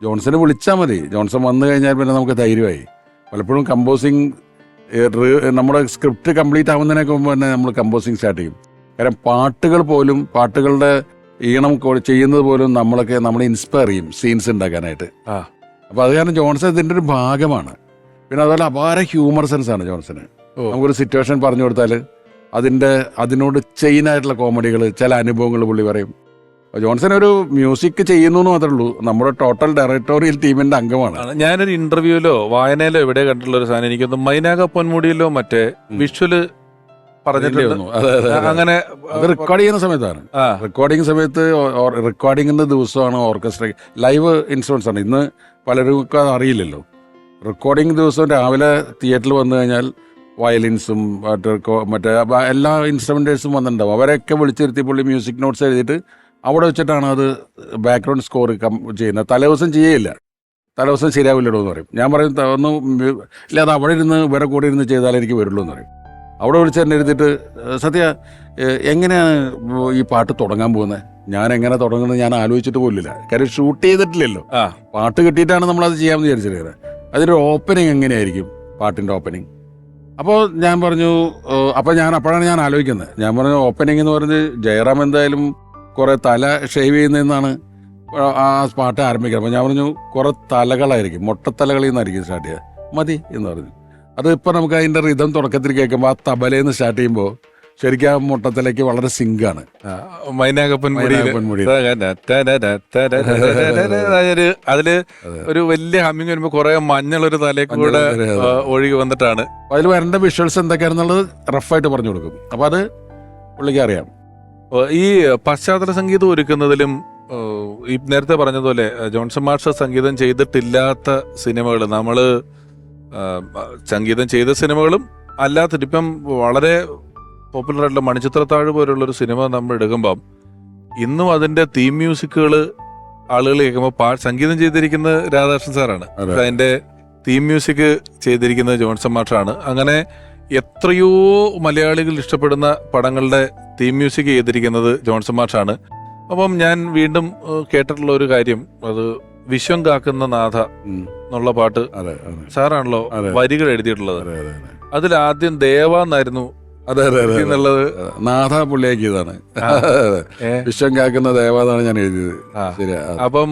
ജോൺസനെ വിളിച്ചാൽ മതി. ജോൺസൺ വന്നു കഴിഞ്ഞാൽ പിന്നെ നമുക്ക് ധൈര്യമായി. പലപ്പോഴും കമ്പോസിങ് നമ്മുടെ സ്ക്രിപ്റ്റ് കംപ്ലീറ്റ് ആവുന്നതിനൊക്കെ മുമ്പ് തന്നെ നമ്മൾ കമ്പോസിങ് സ്റ്റാർട്ട് ചെയ്യും. കാരണം പാട്ടുകൾ പോലും, പാട്ടുകളുടെ ഈണം ചെയ്യുന്നത് പോലും നമ്മളെ ഇൻസ്പയർ ചെയ്യും സീൻസ് ഉണ്ടാക്കാനായിട്ട്. അപ്പോൾ അത് കാരണം ജോൺസൺ ഇതിൻ്റെ ഒരു ഭാഗമാണ്. പിന്നെ അതുപോലെ അപാര ഹ്യൂമർ സെൻസ് ആണ് ജോൺസന്. നമുക്കൊരു സിറ്റുവേഷൻ പറഞ്ഞു കൊടുത്താൽ അതിനോട് ചെയിനായിട്ടുള്ള കോമഡികൾ, ചില അനുഭവങ്ങൾ പുള്ളി പറയും. ജോൺസൺ ഒരു മ്യൂസിക് ചെയ്യുന്നു എന്ന് മാത്രമേ ഉള്ളൂ, നമ്മുടെ ടോട്ടൽ ഡയറക്ടോറിയൽ ടീമിന്റെ അംഗമാണ്. ഞാനൊരു ഇന്റർവ്യൂലോ വായനയിലോ എവിടെ കണ്ടിട്ടുള്ള ഒരു സാധനം, എനിക്കൊന്ന് മൈനാക പൊന്മുടിയിലോ മറ്റേ വിഷ്വല് പറഞ്ഞിട്ടുണ്ട്. അങ്ങനെ അത് റെക്കോർഡ് ചെയ്യുന്ന സമയത്താണ്. റെക്കോർഡിങ്ങിന്റെ ദിവസമാണ് ഓർക്കസ്ട്ര ലൈവ് ഇൻസ്ട്രുമെന്റ്സ് ആണ്. ഇന്ന് പലർക്കും അത് അറിയില്ലല്ലോ. റെക്കോർഡിംഗ് ദിവസം രാവിലെ തിയേറ്ററിൽ വന്നു കഴിഞ്ഞാൽ വയലിൻസും മറ്റേ എല്ലാ ഇൻസ്ട്രുമെന്റേഴ്സും വന്നിട്ടുണ്ടാവും. അവരെയൊക്കെ വിളിച്ചിരുത്തി പുള്ളി മ്യൂസിക് നോട്ട്സ് എഴുതിയിട്ട് അവിടെ വെച്ചിട്ടാണ് അത് ബാക്ക്ഗ്രൗണ്ട് സ്കോർ ചെയ്യുന്നത്. തലേദിവസം ചെയ്യില്ല, തലേദിവസം ശരിയാവില്ലടോ എന്ന് പറയും. ഞാൻ പറയും ഒന്ന് ഇല്ല, അത് അവിടെ ഇരുന്ന് വേറെ കൂടെ ഇരുന്ന് ചെയ്താലേ എനിക്ക് വരുള്ളൂ എന്ന് പറയും. അവിടെ വിളിച്ച് തന്നെ എഴുതിയിട്ട് സത്യ എങ്ങനെയാണ് ഈ പാട്ട് തുടങ്ങാൻ പോകുന്നത്, ഞാൻ എങ്ങനെ തുടങ്ങുന്നത് ഞാൻ ആലോചിച്ചിട്ട് പോലില്ല. കാര്യം ഷൂട്ട് ചെയ്തിട്ടില്ലല്ലോ, പാട്ട് കിട്ടിയിട്ടാണ് നമ്മളത് ചെയ്യാമെന്ന് വിചാരിച്ചിട്ട്. അതിൻ്റെ ഓപ്പനിങ് എങ്ങനെയായിരിക്കും, പാട്ടിൻ്റെ ഓപ്പനിങ്. അപ്പോൾ ഞാൻ പറഞ്ഞു, അപ്പോഴാണ് ഞാൻ ആലോചിക്കുന്നത്. ഞാൻ പറഞ്ഞു ഓപ്പനിങ് എന്ന് പറഞ്ഞ് ജയറാം എന്തായാലും കുറെ തല ഷേവ് ചെയ്യുന്നതെന്നാണ് ആ പാട്ട് ആരംഭിക്കുന്നത്. അപ്പോൾ ഞാൻ പറഞ്ഞു കുറെ തലകളായിരിക്കും, മൊട്ടത്തലകളിൽ നിന്നായിരിക്കും സ്റ്റാർട്ട് ചെയ്യുക, മതി എന്ന് പറഞ്ഞു. അത് ഇപ്പം നമുക്ക് അതിൻ്റെ റിതം തുടക്കത്തിൽ കേൾക്കുമ്പോൾ ആ തബലയിൽ സ്റ്റാർട്ട് ചെയ്യുമ്പോൾ ശരിക്കും ആ മുട്ടത്തിലേക്ക് വളരെ സിങ്കാണ്. അതില് ഒരു വലിയ ഹമ്മിങ് വരുമ്പോ കുറെ മഞ്ഞളൊരു തലേക്ക് കൂടെ ഒഴുകി വന്നിട്ടാണ്. അതിൽ വരേണ്ട വിഷ്വൽസ് എന്തൊക്കെയാണെന്നുള്ളത് റഫായിട്ട് പറഞ്ഞു കൊടുക്കും. അപ്പൊ അത് പുള്ളിക്ക് അറിയാം. ഈ പശ്ചാത്തല സംഗീതം ഒരുക്കുന്നതിലും ഈ നേരത്തെ പറഞ്ഞതുപോലെ ജോൺസൺ മാഷ് സംഗീതം ചെയ്തിട്ടില്ലാത്ത സിനിമകൾ, നമ്മള് സംഗീതം ചെയ്ത സിനിമകളും അല്ലാത്ത ഇപ്പം വളരെ പോപ്പുലർ ആയിട്ടുള്ള മണിച്ചിത്രത്താഴ് പോലുള്ളൊരു സിനിമ നമ്മൾ എടുക്കുമ്പം ഇന്നും അതിന്റെ തീം മ്യൂസിക്കുകൾ ആളുകൾ കേൾക്കുമ്പോൾ സംഗീതം ചെയ്തിരിക്കുന്നത് രാധാകൃഷ്ണൻ സാറാണ്, അതിന്റെ തീം മ്യൂസിക് ചെയ്തിരിക്കുന്നത് ജോൺസൺ മാഷാണ്. അങ്ങനെ എത്രയോ മലയാളികൾ ഇഷ്ടപ്പെടുന്ന പടങ്ങളുടെ തീം മ്യൂസിക് ചെയ്തിരിക്കുന്നത് ജോൺസൺ മാഷാണ്. അപ്പം ഞാൻ വീണ്ടും കേട്ടിട്ടുള്ള ഒരു കാര്യം, അത് വിശ്വം കാക്കുന്ന നാഥ എന്നുള്ള പാട്ട് സാറാണല്ലോ വരികൾ എഴുതിയിട്ടുള്ളത്. അതിലാദ്യം ദേവ എന്നായിരുന്നു എന്നുള്ളത്, നാഥ പുള്ളിയാക്കിയതാണ്. വിശ്വം കാക്കുന്ന ദേവ എന്നാണ് ഞാൻ എഴുതിയത്. ശരിയാ. അപ്പം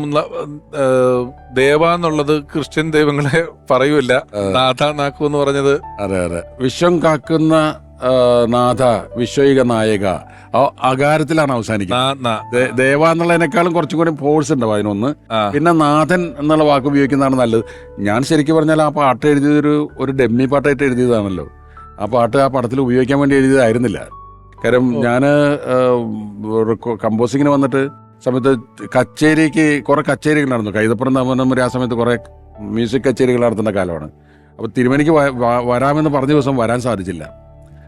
ദേവ എന്നുള്ളത് ക്രിസ്ത്യൻ ദൈവങ്ങളെ പറയൂല, നാഥ നാക്കു എന്ന് പറഞ്ഞത്. അതെ അതെ, വിശ്വം കാക്കുന്ന നാഥ വിശ്വയിക നായക അകാരത്തിലാണ് അവസാനിക്കുന്നത്. ദേവ എന്നുള്ളതിനേക്കാളും കുറച്ചും കൂടി ഫോഴ്സ് ഉണ്ടാവും അതിനൊന്ന്. പിന്നെ നാഥൻ എന്നുള്ള വാക്ക് ഉപയോഗിക്കുന്നതാണ് നല്ലത്. ഞാൻ ശരിക്കും പറഞ്ഞാൽ ആ പാട്ട് എഴുതിയത് ഒരു ഡെമ്മി പാട്ടായിട്ട് എഴുതിയതാണല്ലോ. ആ പാട്ട് ആ പടത്തിൽ ഉപയോഗിക്കാൻ വേണ്ടി എഴുതിയതായിരുന്നില്ല. കാര്യം ഞാൻ കമ്പോസിങ്ങിന് വന്നിട്ട് സമയത്ത് കുറെ കച്ചേരികൾ നടന്നു. കൈതപ്പുറം തമ്മനമ്പുരി ആ സമയത്ത് കുറെ മ്യൂസിക് കച്ചേരികൾ നടത്തുന്ന കാലമാണ്. അപ്പോൾ തിരുമേനിക്ക് വരാമെന്ന് പറഞ്ഞ ദിവസം വരാൻ സാധിച്ചില്ല.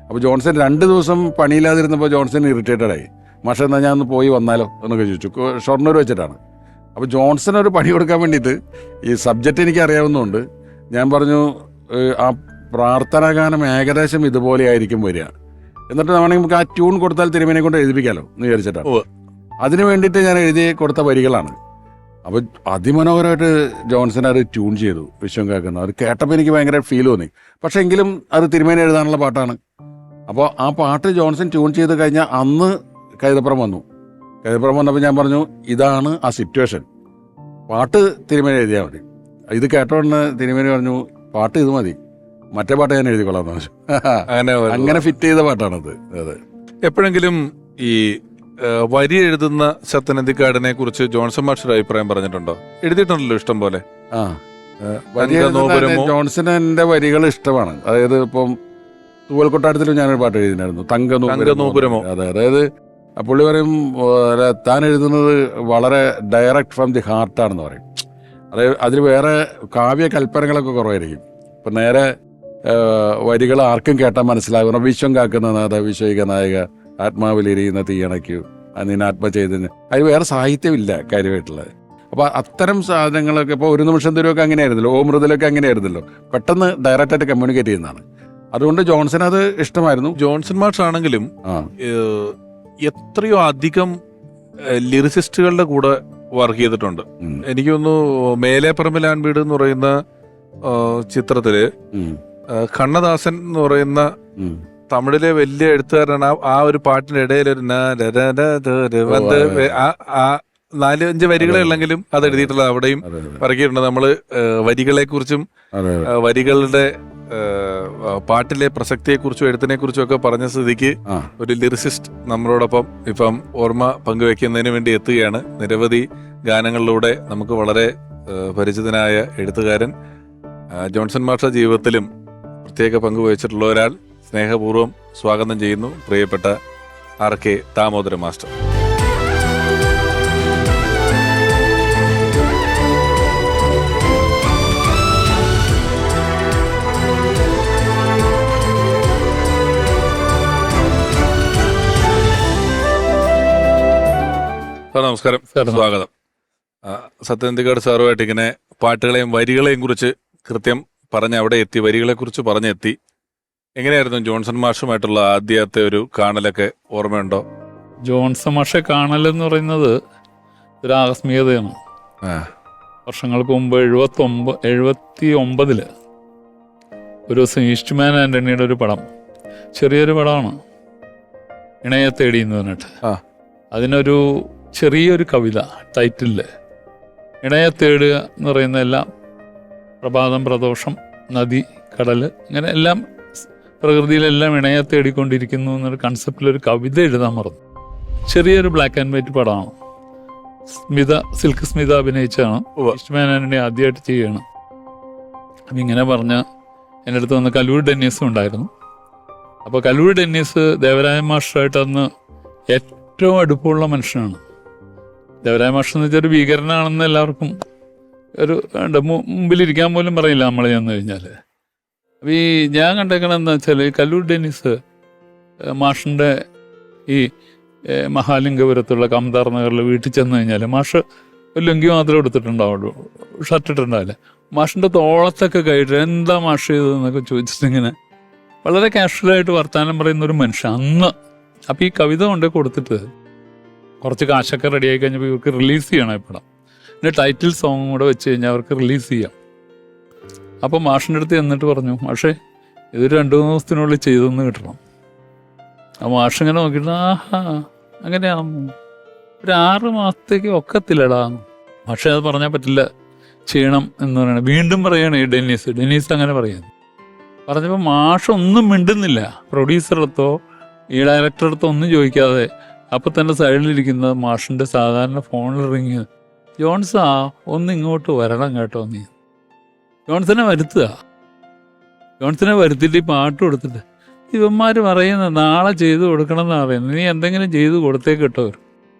അപ്പോൾ ജോൺസൺ 2 ദിവസം പണിയില്ലാതിരുന്നപ്പോൾ ജോൺസൺ ഇറിറ്റേറ്റഡ് ആയി. മാഷെ എന്നാൽ ഞാൻ ഒന്ന് പോയി വന്നാലോ എന്നൊക്കെ ചോദിച്ചു. ഷൊർണൂർ വെച്ചിട്ടാണ്. അപ്പോൾ ജോൺസൺ ഒരു പണി കൊടുക്കാൻ വേണ്ടിയിട്ട് ഈ സബ്ജക്റ്റ് എനിക്ക് അറിയാവുന്നതുകൊണ്ട് ഞാൻ പറഞ്ഞു ആ പ്രാർത്ഥനാ ഗാനം ഏകദേശം ഇതുപോലെ ആയിരിക്കും വരിക, എന്നിട്ട് വേണമെങ്കിൽ നമുക്ക് ആ ട്യൂൺ കൊടുത്താൽ തിരുമേനെ കൊണ്ട് എഴുതിപ്പിക്കാമല്ലോ എന്ന് വിചാരിച്ചിട്ടാണ്. അതിന് വേണ്ടിയിട്ട് ഞാൻ എഴുതി കൊടുത്ത വരികളാണ്. അപ്പോൾ അതിമനോഹരമായിട്ട് ജോൺസൺ അത് ട്യൂൺ ചെയ്തു. വിശ്വം കേൾക്കുന്നു. അത് കേട്ടപ്പോൾ എനിക്ക് ഭയങ്കര ഫീൽ തോന്നി. പക്ഷേ എങ്കിലും അത് തിരുമേനി എഴുതാനുള്ള പാട്ടാണ്. അപ്പോൾ ആ പാട്ട് ജോൺസൺ ട്യൂൺ ചെയ്ത് കഴിഞ്ഞാൽ അന്ന് കൈതപ്പുറം വന്നു. കൈതപ്പുറം വന്നപ്പോൾ ഞാൻ പറഞ്ഞു ഇതാണ് ആ സിറ്റുവേഷൻ, പാട്ട് തിരുമേനി എഴുതിയാൽ മതി. ഇത് കേട്ടോണ്ട് തിരുമേനി പറഞ്ഞു പാട്ട് ഇത് മതി, മറ്റേ പാട്ട് ഞാൻ എഴുതിക്കൊള്ളാന്ന് പറഞ്ഞു. അങ്ങനെ ഫിറ്റ് ചെയ്ത പാട്ടാണത്. അതെ. എപ്പോഴെങ്കിലും ഈ വരി എഴുതുന്ന സത്യനന്ദിക്കാടിനെ കുറിച്ച് ജോൺസൺ മാസ്റ്റർ അഭിപ്രായം പറഞ്ഞിട്ടുണ്ടോ? എഴുതിയിട്ടുണ്ടല്ലോ ഇഷ്ടം പോലെ. ജോൺസൺ എൻ്റെ വരികൾ ഇഷ്ടമാണ്. അതായത് ഇപ്പം തൂവൽ കൊട്ടാരത്തിലും ഞാനൊരു പാട്ട് എഴുതിനായിരുന്നു, തങ്കനൂപുരമോ. അതെ, അതായത് പുള്ളി പറയും താൻ എഴുതുന്നത് വളരെ ഡയറക്റ്റ് ഫ്രം ദി ഹാർട്ടാണെന്ന് പറയും. അതായത് അതിൽ വേറെ കാവ്യ കൽപ്പനകളൊക്കെ കുറവായിരിക്കും. ഇപ്പം നേരെ വരികൾ ആർക്കും കേട്ടാൽ മനസ്സിലാകുന്ന വിശ്വം കാക്കുന്ന നാഥ വിശ്വയിക നായക ആത്മാവിലിരിയുന്ന തീയണയ്ക്കു അതിന് ആത്മചൈതന്യം, അതിൽ വേറെ സാഹിത്യമില്ല കാര്യമായിട്ടുള്ളത്. അപ്പോൾ അത്തരം സാധനങ്ങളൊക്കെ ഇപ്പോൾ ഒരു നിമിഷം തരുമൊക്കെ അങ്ങനെയായിരുന്നല്ലോ, ഓ മൃദലൊക്കെ അങ്ങനെയായിരുന്നല്ലോ, പെട്ടെന്ന് ഡയറക്റ്റായിട്ട് കമ്മ്യൂണിക്കേറ്റ് ചെയ്യുന്നതാണ്. അതുകൊണ്ട് ജോൺസൺ അത് ഇഷ്ടമായിരുന്നു. ജോൺസൺ മാഷ് ആണെങ്കിലും എത്രയോ അധികം ലിറിസിസ്റ്റുകളുടെ കൂടെ വർക്ക് ചെയ്തിട്ടുണ്ട്. എനിക്ക് തോന്നുന്നു മേലെ പറമ്പിലാൻ വീട് എന്ന് പറയുന്ന ചിത്രത്തില് കണ്ണദാസൻ എന്ന് പറയുന്ന തമിഴിലെ വലിയ എഴുത്തുകാരനാണ്. ആ ഒരു പാട്ടിന്റെ ഇടയിൽ ഒരു 4-5 വരികളെ ഉള്ളെങ്കിലും അത് എഴുതിയിട്ടുള്ളത് അവിടെയും പറക്കിയിട്ടുണ്ട്. നമ്മള് വരികളെ കുറിച്ചും വരികളുടെ പാട്ടിലെ പ്രസക്തിയെക്കുറിച്ചും എഴുത്തിനെ കുറിച്ചും ഒക്കെ പറഞ്ഞ സ്ഥിതിക്ക് ഒരു ലിറിസിസ്റ്റ് നമ്മളോടൊപ്പം ഇപ്പം ഓർമ്മ പങ്കുവെക്കുന്നതിന് വേണ്ടി എത്തുകയാണ്. നിരവധി ഗാനങ്ങളിലൂടെ നമുക്ക് വളരെ പരിചിതനായ എഴുത്തുകാരൻ ജോൺസൺ മാസ്റ്റർ ജീവിതത്തിലും പ്രത്യേക പങ്കുവഹിച്ചിട്ടുള്ള ഒരാൾ സ്നേഹപൂർവ്വം സ്വാഗതം ചെയ്യുന്നു, പ്രിയപ്പെട്ട RK ദാമോദരൻ മാസ്റ്റർ. നമസ്കാരം, സ്വാഗതം. സത്യനന്ദിക്കാട് സാറുമായിട്ട് ഇങ്ങനെ പാട്ടുകളെയും വരികളെയും കുറിച്ച് കൃത്യം പറഞ്ഞ് അവിടെ എത്തി, വരികളെ കുറിച്ച് പറഞ്ഞെത്തി. എങ്ങനെയായിരുന്നു ജോൺസൺ മാഷുമായിട്ടുള്ള ആദ്യത്തെ ഒരു കാണലൊക്കെ ഓർമ്മയുണ്ടോ? ജോൺസൺ മാഷെ കാണലെന്ന് പറയുന്നത് ഒരു ആകസ്മികതയാണ്. വർഷങ്ങൾക്ക് മുമ്പ് 79 ഒരു ദിവസം ഈസ്റ്റ്മാൻ ആന്റണിയുടെ ഒരു പടം, ചെറിയൊരു പടമാണ്, ഇണയെ തേടി എന്ന് പറഞ്ഞിട്ട്. അതിനൊരു ചെറിയൊരു കവിത ടൈറ്റില് ഇണയെ തേടുക എന്ന് പറയുന്ന എല്ലാം പ്രഭാതം, പ്രദോഷം, നദി, കടല്, ഇങ്ങനെ എല്ലാം പ്രകൃതിയിലെല്ലാം ഇണയെ തേടിക്കൊണ്ടിരിക്കുന്നു എന്നൊരു കൺസെപ്റ്റിലൊരു കവിത എഴുതാൻ മറന്നു. ചെറിയൊരു ബ്ലാക്ക് ആൻഡ് വൈറ്റ് പടമാണ്. സിൽക്ക് സ്മിത അഭിനയിച്ചാണ്. ഈസ്റ്റ്മാൻ ആന്റണി ആദ്യമായിട്ട് ചെയ്യണം. അപ്പം ഇങ്ങനെ പറഞ്ഞ എൻ്റെ അടുത്ത് വന്ന് കല്ലൂർ ഡെന്നീസും ഉണ്ടായിരുന്നു. അപ്പോൾ കല്ലൂർ ഡെന്നീസ് ദേവരായ മാസ്റ്ററായിട്ട് അന്ന് ഏറ്റവും അടുപ്പമുള്ള മനുഷ്യനാണ്. ദേവരായ മാസ്റ്റർ എന്ന് വെച്ചാൽ ഒരു ഭീകരനാണെന്ന് എല്ലാവർക്കും ഒരു മുമ്പിലിരിക്കാൻ പോലും പറയില്ല നമ്മൾ ചെന്ന് കഴിഞ്ഞാൽ. അപ്പോൾ ഈ ഞാൻ കണ്ടേക്കണെന്ന് വെച്ചാൽ കല്ലൂർ ഡെന്നീസ് മാഷിൻ്റെ ഈ മഹാലിംഗപുരത്തുള്ള കംതാർ നഗറിൽ വീട്ടിൽ ചെന്ന് കഴിഞ്ഞാൽ മാഷ് ഒരു ലുങ്കി മാത്രമേ എടുത്തിട്ടുണ്ടാവുള്ളൂ, ഷർട്ട് ഇട്ടുണ്ടാവില്ല. മാഷിൻ്റെ തോളത്തൊക്കെ കയറ്റി എന്താ മാഷ് ചെയ്തതെന്നൊക്കെ ചോദിച്ചിട്ടിങ്ങനെ വളരെ കാഷ്വലായിട്ട് വർത്തമാനം പറയുന്ന ഒരു മനുഷ്യൻ അന്ന്. അപ്പോൾ ഈ കവിത കൊണ്ട് കൊടുത്തിട്ട് കുറച്ച് കാശൊക്കെ റെഡിയായി കഴിഞ്ഞപ്പോൾ ഇവർക്ക് റിലീസ് ചെയ്യണം ഈ പടം. പിന്നെ ടൈറ്റിൽ സോങ്ങും കൂടെ വെച്ച് കഴിഞ്ഞാൽ അവർക്ക് റിലീസ് ചെയ്യാം. അപ്പോൾ മാഷിൻ്റെ അടുത്ത് എന്നിട്ട് പറഞ്ഞു, മാഷേ ഇതൊരു 2-3 ദിവസത്തിനുള്ളിൽ ചെയ്തെന്ന് കിട്ടണം. അപ്പോൾ മാഷ് ഇങ്ങനെ നോക്കിയിട്ട് ആഹാ അങ്ങനെയാകും, ഒരു 6 മാസത്തേക്ക് ഒക്കത്തില്ലടാന്ന്. പക്ഷേ അത് പറഞ്ഞാൽ പറ്റില്ല, ചെയ്യണം എന്ന് പറയണേ. വീണ്ടും പറയണേ ഡെന്നീസ് അങ്ങനെ പറയുന്നു. പറഞ്ഞപ്പോൾ മാഷ് ഒന്നും മിണ്ടുന്നില്ല. പ്രൊഡ്യൂസറടുത്തോ ഈ ഡയറക്ടറടുത്തോ ഒന്നും ചോദിക്കാതെ അപ്പം തന്നെ സൈഡിലിരിക്കുന്ന മാഷിൻ്റെ സാധാരണ ഫോണിൽ റിങ്, ജോൺസാ ഒന്ന് ഇങ്ങോട്ട് വരണം കേട്ടോ നീ. ജോൺസനെ വരുത്തിയിട്ട് ഈ പാട്ട് കൊടുത്തിട്ട് ഇവന്മാർ പറയുന്നത് നാളെ ചെയ്തു കൊടുക്കണം എന്നാണ് പറയുന്നത്, നീ എന്തെങ്കിലും ചെയ്തു കൊടുത്തേക്ക് കേട്ടോ.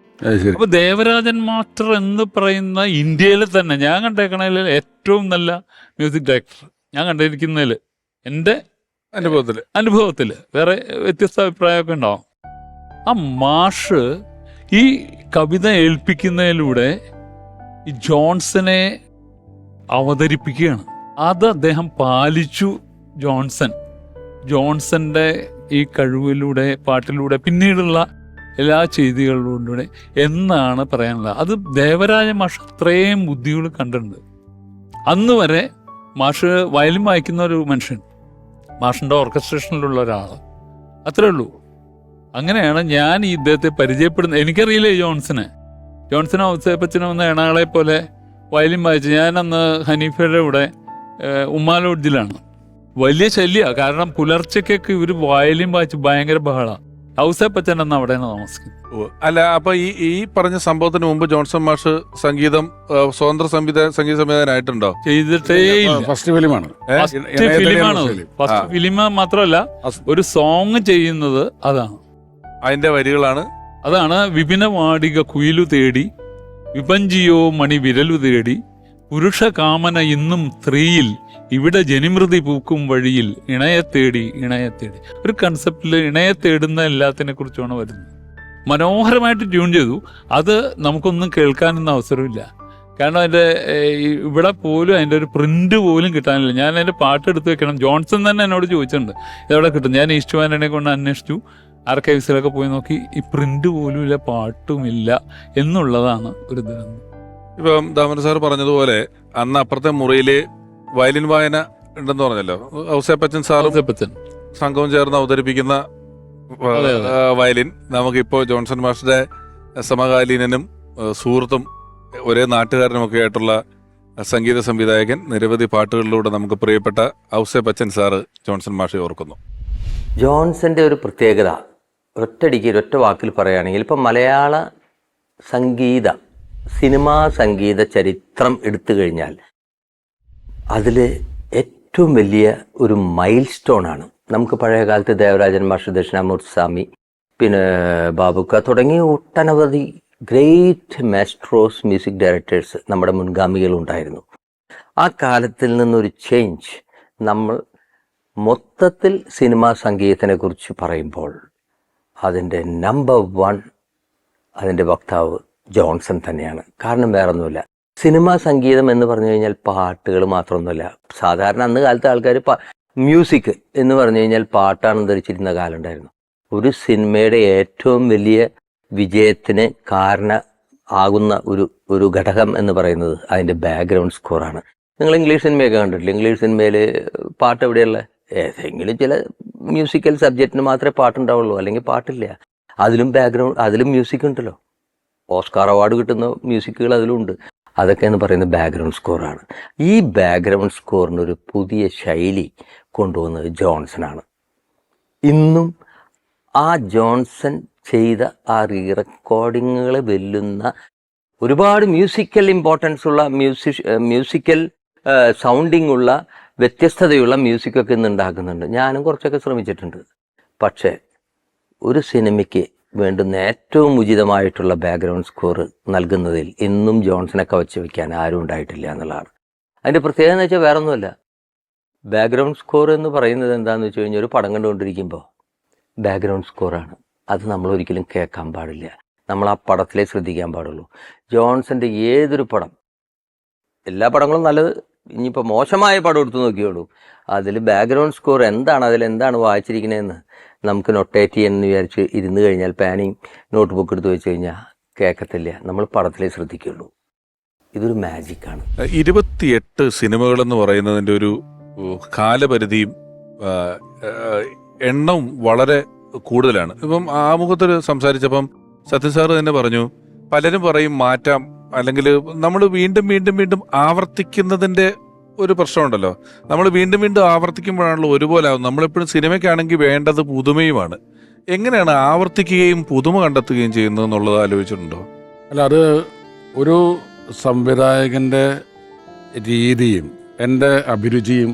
അപ്പൊ ദേവരാജൻ മാസ്റ്റർ എന്ന് പറയുന്ന ഇന്ത്യയിൽ തന്നെ ഞാൻ കണ്ടേക്കണതിൽ ഏറ്റവും നല്ല മ്യൂസിക് ഡയറക്ടർ ഞാൻ കണ്ടിരിക്കുന്നതിൽ എൻ്റെ അനുഭവത്തില് വേറെ വ്യത്യസ്ത അഭിപ്രായമൊക്കെ ഉണ്ടാവും. ആ മാഷ് ഈ കവിത ഏൽപ്പിക്കുന്നതിലൂടെ ഈ ജോൺസനെ അവതരിപ്പിക്കുകയാണ്. അത് അദ്ദേഹം പാലിച്ചു. ജോൺസന്റെ ഈ കഴിവിലൂടെ, പാട്ടിലൂടെ, പിന്നീടുള്ള എല്ലാ ചെയ്തികളിലൂടെ എന്നാണ് പറയാനുള്ളത്. അത് ദേവരാജ മാഷ് അത്രയും ബുദ്ധികൾ കണ്ടിട്ടുണ്ട്. അന്ന് വരെ മാഷ് വയലിൻ വായിക്കുന്ന ഒരു മനുഷ്യൻ, മാഷിൻ്റെ ഓർക്കസ്ട്രേഷനിലുള്ള ഒരാൾ, അത്രേ ഉള്ളൂ. അങ്ങനെയാണ് ഞാൻ ഈ ഇദ്ദേഹത്തെ പരിചയപ്പെടുന്നത്. എനിക്കറിയില്ലേ ജോൺസനോ ഔസേപ്പച്ചനോ എന്ന എണാളെ പോലെ വയലിൻ വായിച്ചു. ഞാനന്ന് ഹനീഫയുടെ കൂടെ ഉമ്മാലോഡ്ജിലാണ്. വലിയ ശല്യമാണ്, കാരണം പുലർച്ചയ്ക്കൊക്കെ ഇവർ വയലിൻ വായിച്ച് ഭയങ്കര ബഹളമാണ്. ഔസേപ്പച്ചൻ എന്ന അവിടെയാണ് താമസിക്കുന്നത്. അല്ല, അപ്പൊ ഈ പറഞ്ഞ സംഭവത്തിന് മുമ്പ് ജോൺസൺ മാഷ് സംഗീതം സ്വതന്ത്ര സംഗീത സംവിധായകനായിട്ടുണ്ടോ? ചെയ്തിട്ടേ ഇല്ല. ഫസ്റ്റ് ഫിലിമാണ്. ഫസ്റ്റ് ഫിലിം മാത്രമല്ല, ഒരു സോങ് ചെയ്യുന്നത് അതാണ്. അതിന്റെ വരികളാണ് വിപിന വാടിക കുയിലു തേടി, വിപഞ്ചിയോ മണി വിരലു തേടി, പുരുഷ കാമന ഇന്നും സ്ത്രീയിൽ, ഇവിടെ ജനിമൃതി പൂക്കും വഴിയിൽ, ഇണയെ തേടി. ഒരു കൺസെപ്റ്റിൽ ഇണയെ തേടുന്ന എല്ലാത്തിനെ കുറിച്ചാണ് വരുന്നത്. മനോഹരമായിട്ട് ട്യൂൺ ചെയ്തു. അത് നമുക്കൊന്നും കേൾക്കാനൊന്നും അവസരമില്ല. കാരണം അതിൻ്റെ ഇവിടെ പോലും അതിൻ്റെ ഒരു പ്രിന്റ് പോലും കിട്ടാനില്ല. ഞാൻ അതിൻ്റെ പാട്ട് എടുത്ത് വെക്കണം. ജോൺസൺ തന്നെ എന്നോട് ചോദിച്ചിട്ടുണ്ട് ഇതെവിടെ കിട്ടും. ഞാൻ ഈസ്റ്റ്വാനെ കൊണ്ട് അന്വേഷിച്ചു, ആർക്കൈവ്സിലൊക്കെ പോയി നോക്കി. ഈ പ്രിന്റ് പോലും ഇല്ല, പാട്ടുമില്ല എന്നുള്ളതാണ് ഒരു ദുരന്തം. ഇപ്പം ദാമോദരൻ സാർ പറഞ്ഞതുപോലെ അന്ന് അപ്പുറത്തെ മുറിയില് വയലിൻ വായന ഉണ്ടെന്ന് പറഞ്ഞല്ലോ. ഔസേപ്പച്ചൻ സാറും സംഘവും ചേർന്ന് അവതരിപ്പിക്കുന്ന വയലിൻ നമുക്കിപ്പോ ജോൺസൺ മാസ്റ്ററുടെ സമകാലീനനും സുഹൃത്തും ഒരേ നാട്ടുകാരനുമൊക്കെ ആയിട്ടുള്ള സംഗീത സംവിധായകൻ, നിരവധി പാട്ടുകളിലൂടെ നമുക്ക് പ്രിയപ്പെട്ട ഔസേപ്പച്ചൻ സാറ് ജോൺസൺ മാഷെ ഓർക്കുന്നു. ജോൺസന്റെ ഒരു പ്രത്യേകത ഒറ്റ വാക്കിൽ പറയുകയാണെങ്കിൽ, ഇപ്പം മലയാള സിനിമാ സംഗീത ചരിത്രം എടുത്തു കഴിഞ്ഞാൽ അതിൽ ഏറ്റവും വലിയ ഒരു മൈൽ സ്റ്റോണാണ്. നമുക്ക് പഴയ കാലത്ത് ദേവരാജൻ മാഷ്, ദക്ഷിണാമൂർത്തി സ്വാമി, പിന്നെ ബാബുക്ക തുടങ്ങിയ ഒട്ടനവധി ഗ്രേറ്റ് മാസ്ട്രോസ്, മ്യൂസിക് ഡയറക്ടേഴ്സ് നമ്മുടെ മുൻഗാമികളുണ്ടായിരുന്നു. ആ കാലത്തിൽ നിന്നൊരു ചേഞ്ച്, നമ്മൾ മൊത്തത്തിൽ സിനിമാ സംഗീതത്തിനെ കുറിച്ച് പറയുമ്പോൾ അതിൻ്റെ നമ്പർ 1 അതിൻ്റെ വക്താവ് ജോൺസൺ തന്നെയാണ്. കാരണം വേറൊന്നുമില്ല, സിനിമാ സംഗീതം എന്ന് പറഞ്ഞു കഴിഞ്ഞാൽ പാട്ടുകൾ മാത്രമൊന്നുമില്ല. സാധാരണ അന്ന് കാലത്തെ ആൾക്കാർ മ്യൂസിക് എന്ന് പറഞ്ഞു കഴിഞ്ഞാൽ പാട്ടാണെന്ന് ധരിച്ചിരുന്ന കാലം ഉണ്ടായിരുന്നു. ഒരു സിനിമയുടെ ഏറ്റവും വലിയ വിജയത്തിന് ആകുന്ന ഒരു ഘടകം എന്ന് പറയുന്നത് അതിൻ്റെ ബാക്ക്ഗ്രൗണ്ട് സ്കോറാണ്. നിങ്ങൾ ഇംഗ്ലീഷ് സിനിമയൊക്കെ കണ്ടിട്ടില്ല? ഇംഗ്ലീഷ് സിനിമയിൽ പാട്ട് എവിടെയുള്ള ഏതെങ്കിലും ചില മ്യൂസിക്കൽ സബ്ജക്റ്റിന് മാത്രമേ പാട്ടുണ്ടാവുള്ളൂ, അല്ലെങ്കിൽ പാട്ടില്ല. അതിലും മ്യൂസിക് ഉണ്ടല്ലോ. ഓസ്കാർ അവാർഡ് കിട്ടുന്ന മ്യൂസിക്കുകൾ അതിലുണ്ട്. അതൊക്കെ എന്ന് പറയുന്നത് ബാക്ക്ഗ്രൗണ്ട് സ്കോറാണ്. ഈ ബാക്ക്ഗ്രൗണ്ട് സ്കോറിനൊരു പുതിയ ശൈലി കൊണ്ടുവന്നത് ജോൺസനാണ്. ഇന്നും ആ ജോൺസൺ ചെയ്ത ആ റീറെക്കോർഡിങ്ങുകളെ വെല്ലുന്ന ഒരുപാട് മ്യൂസിക്കൽ ഇമ്പോർട്ടൻസ് ഉള്ള മ്യൂസിക്കൽ സൗണ്ടിങ് ഉള്ള വ്യത്യസ്തതയുള്ള മ്യൂസിക്കൊക്കെ ഇന്ന് ഉണ്ടാക്കുന്നുണ്ട്. ഞാനും കുറച്ചൊക്കെ ശ്രമിച്ചിട്ടുണ്ട്. പക്ഷേ ഒരു സിനിമയ്ക്ക് വേണ്ടുന്ന ഏറ്റവും ഉചിതമായിട്ടുള്ള ബാക്ക്ഗ്രൗണ്ട് സ്കോർ നൽകുന്നതിൽ ഇന്നും ജോൺസനൊക്കെ വെച്ച് വയ്ക്കാൻ ആരും ഉണ്ടായിട്ടില്ല എന്നുള്ളതാണ്. അതിൻ്റെ പ്രത്യേകത എന്ന് വെച്ചാൽ വേറെ ഒന്നുമില്ല. ബാക്ക്ഗ്രൗണ്ട് സ്കോർ എന്ന് പറയുന്നത് എന്താണെന്ന് വെച്ച് കഴിഞ്ഞാൽ, ഒരു പടം കണ്ടുകൊണ്ടിരിക്കുമ്പോൾ ബാക്ക്ഗ്രൗണ്ട് സ്കോറാണ്. അത് നമ്മൾ ഒരിക്കലും കേൾക്കാൻ പാടില്ല, നമ്മൾ ആ പടത്തിലേ ശ്രദ്ധിക്കാൻ പാടുള്ളൂ. ജോൺസൻ്റെ ഏതൊരു പടം, എല്ലാ പടങ്ങളും നല്ലത്, ഇനിയിപ്പോൾ മോശമായ പടം എടുത്തു നോക്കിയോളൂ, അതിൽ ബാക്ക്ഗ്രൗണ്ട് സ്കോർ എന്താണ്, അതിലെന്താണ് വായിച്ചിരിക്കണതെന്ന് നമുക്ക് നൊട്ടേറ്റ് ചെയ്യാമെന്ന് വിചാരിച്ച് ഇരുന്ന് കഴിഞ്ഞാൽ പാനിങ് നോട്ട് ബുക്ക് എടുത്ത് വെച്ച് കഴിഞ്ഞാൽ കേൾക്കത്തില്ല, നമ്മൾ പടത്തിലേ ശ്രദ്ധിക്കുള്ളൂ. ഇതൊരു മാജിക്കാണ്. 28 സിനിമകളെന്ന് പറയുന്നതിൻ്റെ ഒരു കാലപരിധിയും എണ്ണവും വളരെ കൂടുതലാണ്. ഇപ്പം ആമുഖത്തിൽ സംസാരിച്ചപ്പം സത്യൻ സാറ് തന്നെ പറഞ്ഞു, പലരും പറയും മാറ്റാം, അല്ലെങ്കിൽ നമ്മൾ വീണ്ടും വീണ്ടും വീണ്ടും ആവർത്തിക്കുന്നതിൻ്റെ ഒരു പ്രശ്നമുണ്ടല്ലോ. നമ്മൾ വീണ്ടും വീണ്ടും ആവർത്തിക്കുമ്പോഴാണല്ലോ ഒരുപോലെ ആവും. നമ്മളെപ്പോഴും സിനിമയ്ക്കാണെങ്കിൽ വേണ്ടത് പുതുമയുമാണ്. എങ്ങനെയാണ് ആവർത്തിക്കുകയും പുതുമ കണ്ടെത്തുകയും ചെയ്യുന്നത് എന്നുള്ളത് ആലോചിച്ചിട്ടുണ്ടോ? അല്ല, അത് ഒരു സംവിധായകൻ്റെ രീതിയും എൻ്റെ അഭിരുചിയും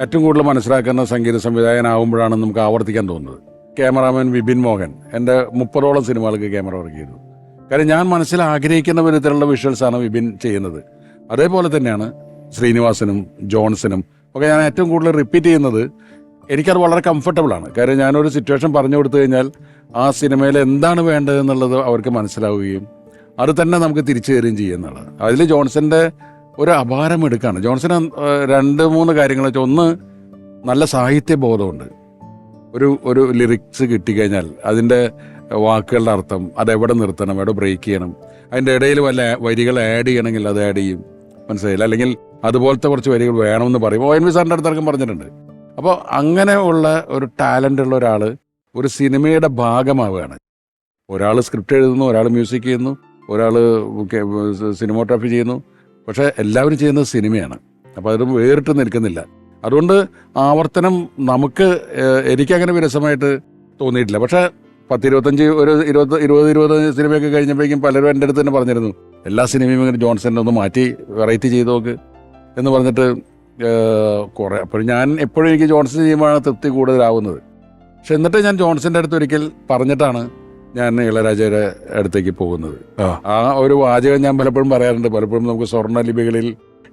ഏറ്റവും കൂടുതൽ മനസ്സിലാക്കുന്ന സംഗീത സംവിധായകനാകുമ്പോഴാണ് നമുക്ക് ആവർത്തിക്കാൻ തോന്നുന്നത്. ക്യാമറാമാൻ വിപിൻ മോഹൻ എൻ്റെ 30ഓളം സിനിമകൾക്ക് ക്യാമറ വർക്ക് ചെയ്തു. കാര്യം ഞാൻ മനസ്സിൽ ആഗ്രഹിക്കുന്ന വിധത്തിലുള്ള വിഷ്വൽസാണ് വിപിൻ ചെയ്യുന്നത്. അതേപോലെ തന്നെയാണ് ശ്രീനിവാസനും ജോൺസനും ഒക്കെ. ഞാൻ ഏറ്റവും കൂടുതൽ റിപ്പീറ്റ് ചെയ്യുന്നത് എനിക്കത് വളരെ കംഫർട്ടബിളാണ്. കാര്യം ഞാനൊരു സിറ്റുവേഷൻ പറഞ്ഞു കൊടുത്തു കഴിഞ്ഞാൽ ആ സിനിമയിൽ എന്താണ് വേണ്ടതെന്നുള്ളത് അവർക്ക് മനസ്സിലാവുകയും അത് തന്നെ നമുക്ക് തിരിച്ചു തരികയും ചെയ്യുന്നതാണ്. അതിൽ ജോൺസന്റെ ഒരു അപാരം എടുക്കാണ്. ജോൺസന് 2-3 കാര്യങ്ങൾ വെച്ചാൽ, ഒന്ന്, നല്ല സാഹിത്യബോധമുണ്ട്. ഒരു ലിറിക്സ് കിട്ടിക്കഴിഞ്ഞാൽ അതിൻ്റെ വാക്കുകളുടെ അർത്ഥം, അതെവിടെ നിർത്തണം, എവിടെ ബ്രേക്ക് ചെയ്യണം, അതിൻ്റെ ഇടയിൽ വല്ല വരികൾ ആഡ് ചെയ്യണമെങ്കിൽ അത് ആഡ് ചെയ്യും, മനസ്സിലായില്ല, അല്ലെങ്കിൽ അതുപോലത്തെ കുറച്ച് വരികൾ വേണമെന്ന് പറയും. ONV സാറിൻ്റെ അടുത്തടക്കം പറഞ്ഞിട്ടുണ്ട്. അപ്പോൾ അങ്ങനെ ഉള്ള ഒരു ടാലൻ്റ് ഉള്ള ഒരാൾ ഒരു സിനിമയുടെ ഭാഗമാവുകയാണ്. ഒരാൾ സ്ക്രിപ്റ്റ് എഴുതുന്നു, ഒരാൾ മ്യൂസിക് ചെയ്യുന്നു, ഒരാൾ സിനിമോഗ്രാഫി ചെയ്യുന്നു, പക്ഷേ എല്ലാവരും ചെയ്യുന്നത് സിനിമയാണ്. അപ്പോൾ അത് വേറിട്ട് നിൽക്കുന്നില്ല. അതുകൊണ്ട് ആവർത്തനം നമുക്ക് എനിക്കങ്ങനെ വിരസമായിട്ട് തോന്നിയിട്ടില്ല. പക്ഷേ 10-25 ഒരു 20 സിനിമയൊക്കെ കഴിഞ്ഞപ്പോഴേക്കും പലരും എൻ്റെ അടുത്ത് തന്നെ പറഞ്ഞിരുന്നു, എല്ലാ സിനിമയും ഇങ്ങനെ ജോൺസനെ ഒന്ന് മാറ്റി വെറൈറ്റി ചെയ്ത് നോക്ക് എന്ന് പറഞ്ഞിട്ട് കുറേ. അപ്പോൾ ഞാൻ എപ്പോഴും എനിക്ക് ജോൺസൺ ചെയ്യുമ്പോഴാണ് തൃപ്തി കൂടുതലാവുന്നത്. പക്ഷെ എന്നിട്ട് ഞാൻ ജോൺസൻ്റെ അടുത്ത് ഒരിക്കൽ പറഞ്ഞിട്ടാണ് ഞാൻ ഇളയരാജയുടെ അടുത്തേക്ക് പോകുന്നത്. ആ ഒരു വാചകം ഞാൻ പലപ്പോഴും പറയാറുണ്ട്. പലപ്പോഴും നമുക്ക് സ്വർണ്ണ ലിപികളിൽ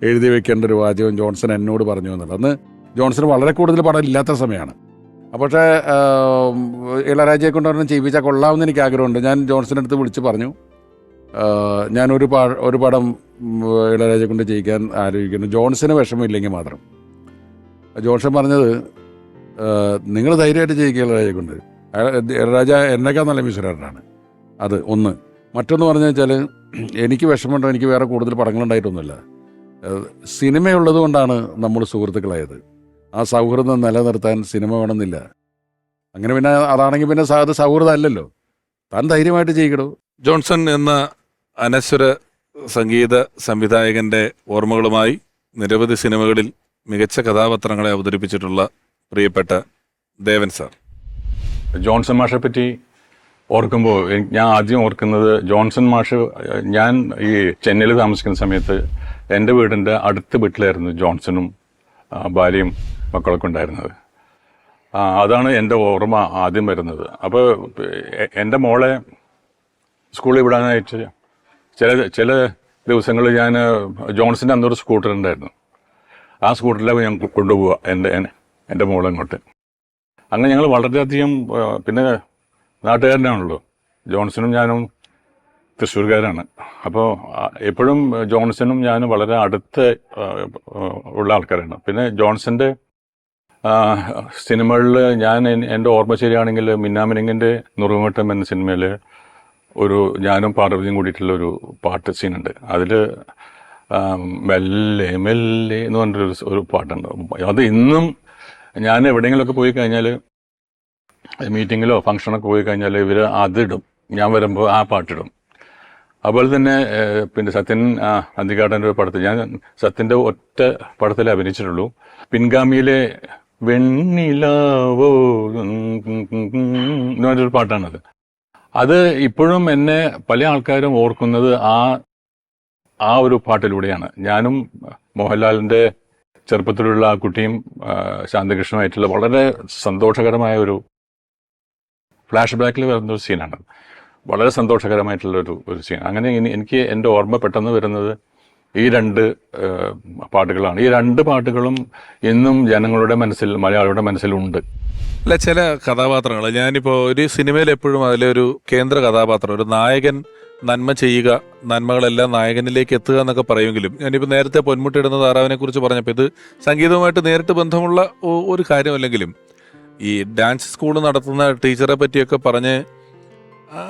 എഴുതി വെക്കേണ്ട ഒരു വാചകം ജോൺസൺ എന്നോട് പറഞ്ഞു എന്നുള്ളത്. അന്ന് ജോൺസൺ വളരെ കൂടുതൽ പടം ഇല്ലാത്ത സമയമാണ്. പക്ഷേ ഇളയരാജയെ കൊണ്ട് പറഞ്ഞ് ചെയ്യിപ്പിച്ചാൽ കൊള്ളാമെന്ന് എനിക്ക് ആഗ്രഹമുണ്ട്. ഞാൻ ജോൺസൻ്റെ അടുത്ത് വിളിച്ച് പറഞ്ഞു, ഞാനൊരു പടം ഇളയരാജയെ കൊണ്ട് ചെയ്യിക്കാൻ ആലോചിക്കുന്നു, ജോൺസന് വിഷമമില്ലെങ്കിൽ മാത്രം. ജോൺസൺ പറഞ്ഞത്, നിങ്ങൾ ധൈര്യമായിട്ട് ചെയ്യിക്കുക ഇളയരാജയെ കൊണ്ട്. ഇളയരാജ എന്നേക്കാൾ നല്ല മ്യൂസിക്കാരനാണ്. അത് ഒന്ന്. മറ്റൊന്ന് പറഞ്ഞു വെച്ചാൽ, എനിക്ക് വിഷമമുണ്ടോ, എനിക്ക് വേറെ കൂടുതൽ പടങ്ങളുണ്ടായിട്ടൊന്നുമില്ല. സിനിമയുള്ളത് കൊണ്ടാണ് നമ്മൾ സുഹൃത്തുക്കളായത്. ആ സൗഹൃദം നിലനിർത്താൻ സിനിമ വേണമെന്നില്ല. അങ്ങനെ പിന്നെ അതാണെങ്കിൽ പിന്നെ അത് സൗഹൃദം അല്ലല്ലോ. താൻ ധൈര്യമായിട്ട് ചെയ്യിക്കടോ. ജോൺസൺ എന്ന അനശ്വര സംഗീത സംവിധായകന്റെ ഓർമ്മകളുമായി നിരവധി സിനിമകളിൽ മികച്ച കഥാപാത്രങ്ങളെ അവതരിപ്പിച്ചിട്ടുള്ള പ്രിയപ്പെട്ട ദേവൻ സാർ. ജോൺസൺ മാഷെ പറ്റി ഓർക്കുമ്പോൾ ഞാൻ ആദ്യം ഓർക്കുന്നത്, ജോൺസൺ മാഷ്, ഞാൻ ഈ ചെന്നൈയിൽ താമസിക്കുന്ന സമയത്ത് എൻ്റെ വീടിൻ്റെ അടുത്ത വീട്ടിലായിരുന്നു ജോൺസണും ഭാര്യയും മക്കളൊക്കെ ഉണ്ടായിരുന്നത്. അതാണ് എൻ്റെ ഓർമ്മ ആദ്യം വരുന്നത്. അപ്പോൾ എൻ്റെ മോളെ സ്കൂളിൽ വിടാനായിട്ട് ചില ദിവസങ്ങളിൽ ഞാൻ ജോൺസൻ്റെ അന്നൊരു സ്കൂട്ടർ ഉണ്ടായിരുന്നു. ആ സ്കൂട്ടറിലാണ് ഞാൻ കൊണ്ടുപോവുക എൻ്റെ മോളെ അങ്ങോട്ട്. അങ്ങനെ ഞങ്ങൾ വളരെയധികം, പിന്നെ നാട്ടുകാരനാണല്ലോ, ജോൺസണും ഞാനും തൃശ്ശൂർക്കാരാണ്. അപ്പോൾ എപ്പോഴും ജോൺസണും ഞാനും വളരെ അടുത്ത് ഉള്ള ആൾക്കാരാണ്. പിന്നെ ജോൺസൻ്റെ സിനിമകളിൽ എൻ്റെ ഓർമ്മ ശരിയാണെങ്കിൽ മിന്നാമിനിങ്ങിൻ്റെ നുറുങ്ങോട്ടം എന്ന സിനിമയിൽ ഞാനും പാർവതിയും കൂടിയിട്ടുള്ളൊരു പാട്ട് സീനുണ്ട്. അതിൽ മെല്ലെ മെല്ലെ എന്ന് പറഞ്ഞൊരു പാട്ടുണ്ട്. അത് ഇന്നും ഞാൻ എവിടെയെങ്കിലുമൊക്കെ പോയി കഴിഞ്ഞാൽ, മീറ്റിങ്ങിലോ ഫംഗ്ഷനൊക്കെ പോയി കഴിഞ്ഞാൽ ഇവർ അതിടും. ഞാൻ വരുമ്പോൾ ആ പാട്ടിടും. അതുപോലെ തന്നെ പിന്നെ സത്യൻ അന്തികാടൻ്റെ ഒരു പടത്തിൽ, ഞാൻ സത്യൻ്റെ ഒറ്റ പടത്തിലേ അഭിനയിച്ചിട്ടുള്ളൂ. പിൻഗാമിയിലെ വെണ്ണിലാവോ എന്ന് പറഞ്ഞൊരു പാട്ടാണത്. അത് ഇപ്പോഴും എന്നെ പല ആൾക്കാരും ഓർക്കുന്നത് ആ ഒരു പാട്ടിലൂടെയാണ്. ഞാനും മോഹൻലാലിൻ്റെ ചെറുപ്പത്തിലുള്ള ആ കുട്ടിയും ശാന്തകൃഷ്ണനുമായിട്ടുള്ള വളരെ സന്തോഷകരമായ ഒരു ഫ്ലാഷ് ബാക്കിൽ വരുന്ന ഒരു സീനാണ്. വളരെ സന്തോഷകരമായിട്ടുള്ള ഒരു സീൻ. അങ്ങനെ എനിക്ക് എൻ്റെ ഓർമ്മ പെട്ടെന്ന് വരുന്നത് ഈ 2 പാട്ടുകളാണ്. ഈ 2 പാട്ടുകളും ഇന്നും ജനങ്ങളുടെ മനസ്സിൽ, മലയാളികളുടെ മനസ്സിലുണ്ട്. അല്ല, ചില കഥാപാത്രങ്ങൾ, ഞാനിപ്പോൾ ഒരു സിനിമയിൽ എപ്പോഴും അതിലൊരു കേന്ദ്ര കഥാപാത്രം, ഒരു നായകൻ നന്മ ചെയ്യുക, നന്മകളെല്ലാം നായകനിലേക്ക് എത്തുക എന്നൊക്കെ പറയുമെങ്കിലും, ഞാനിപ്പോൾ നേരത്തെ പൊന്മുട്ടിയിടുന്ന താറാവിനെ കുറിച്ച് പറഞ്ഞപ്പോൾ ഇത് സംഗീതവുമായിട്ട് നേരിട്ട് ബന്ധമുള്ള ഒരു കാര്യമല്ലെങ്കിലും ഈ ഡാൻസ് സ്കൂൾ നടത്തുന്ന ടീച്ചറെ പറ്റിയൊക്കെ പറഞ്ഞ്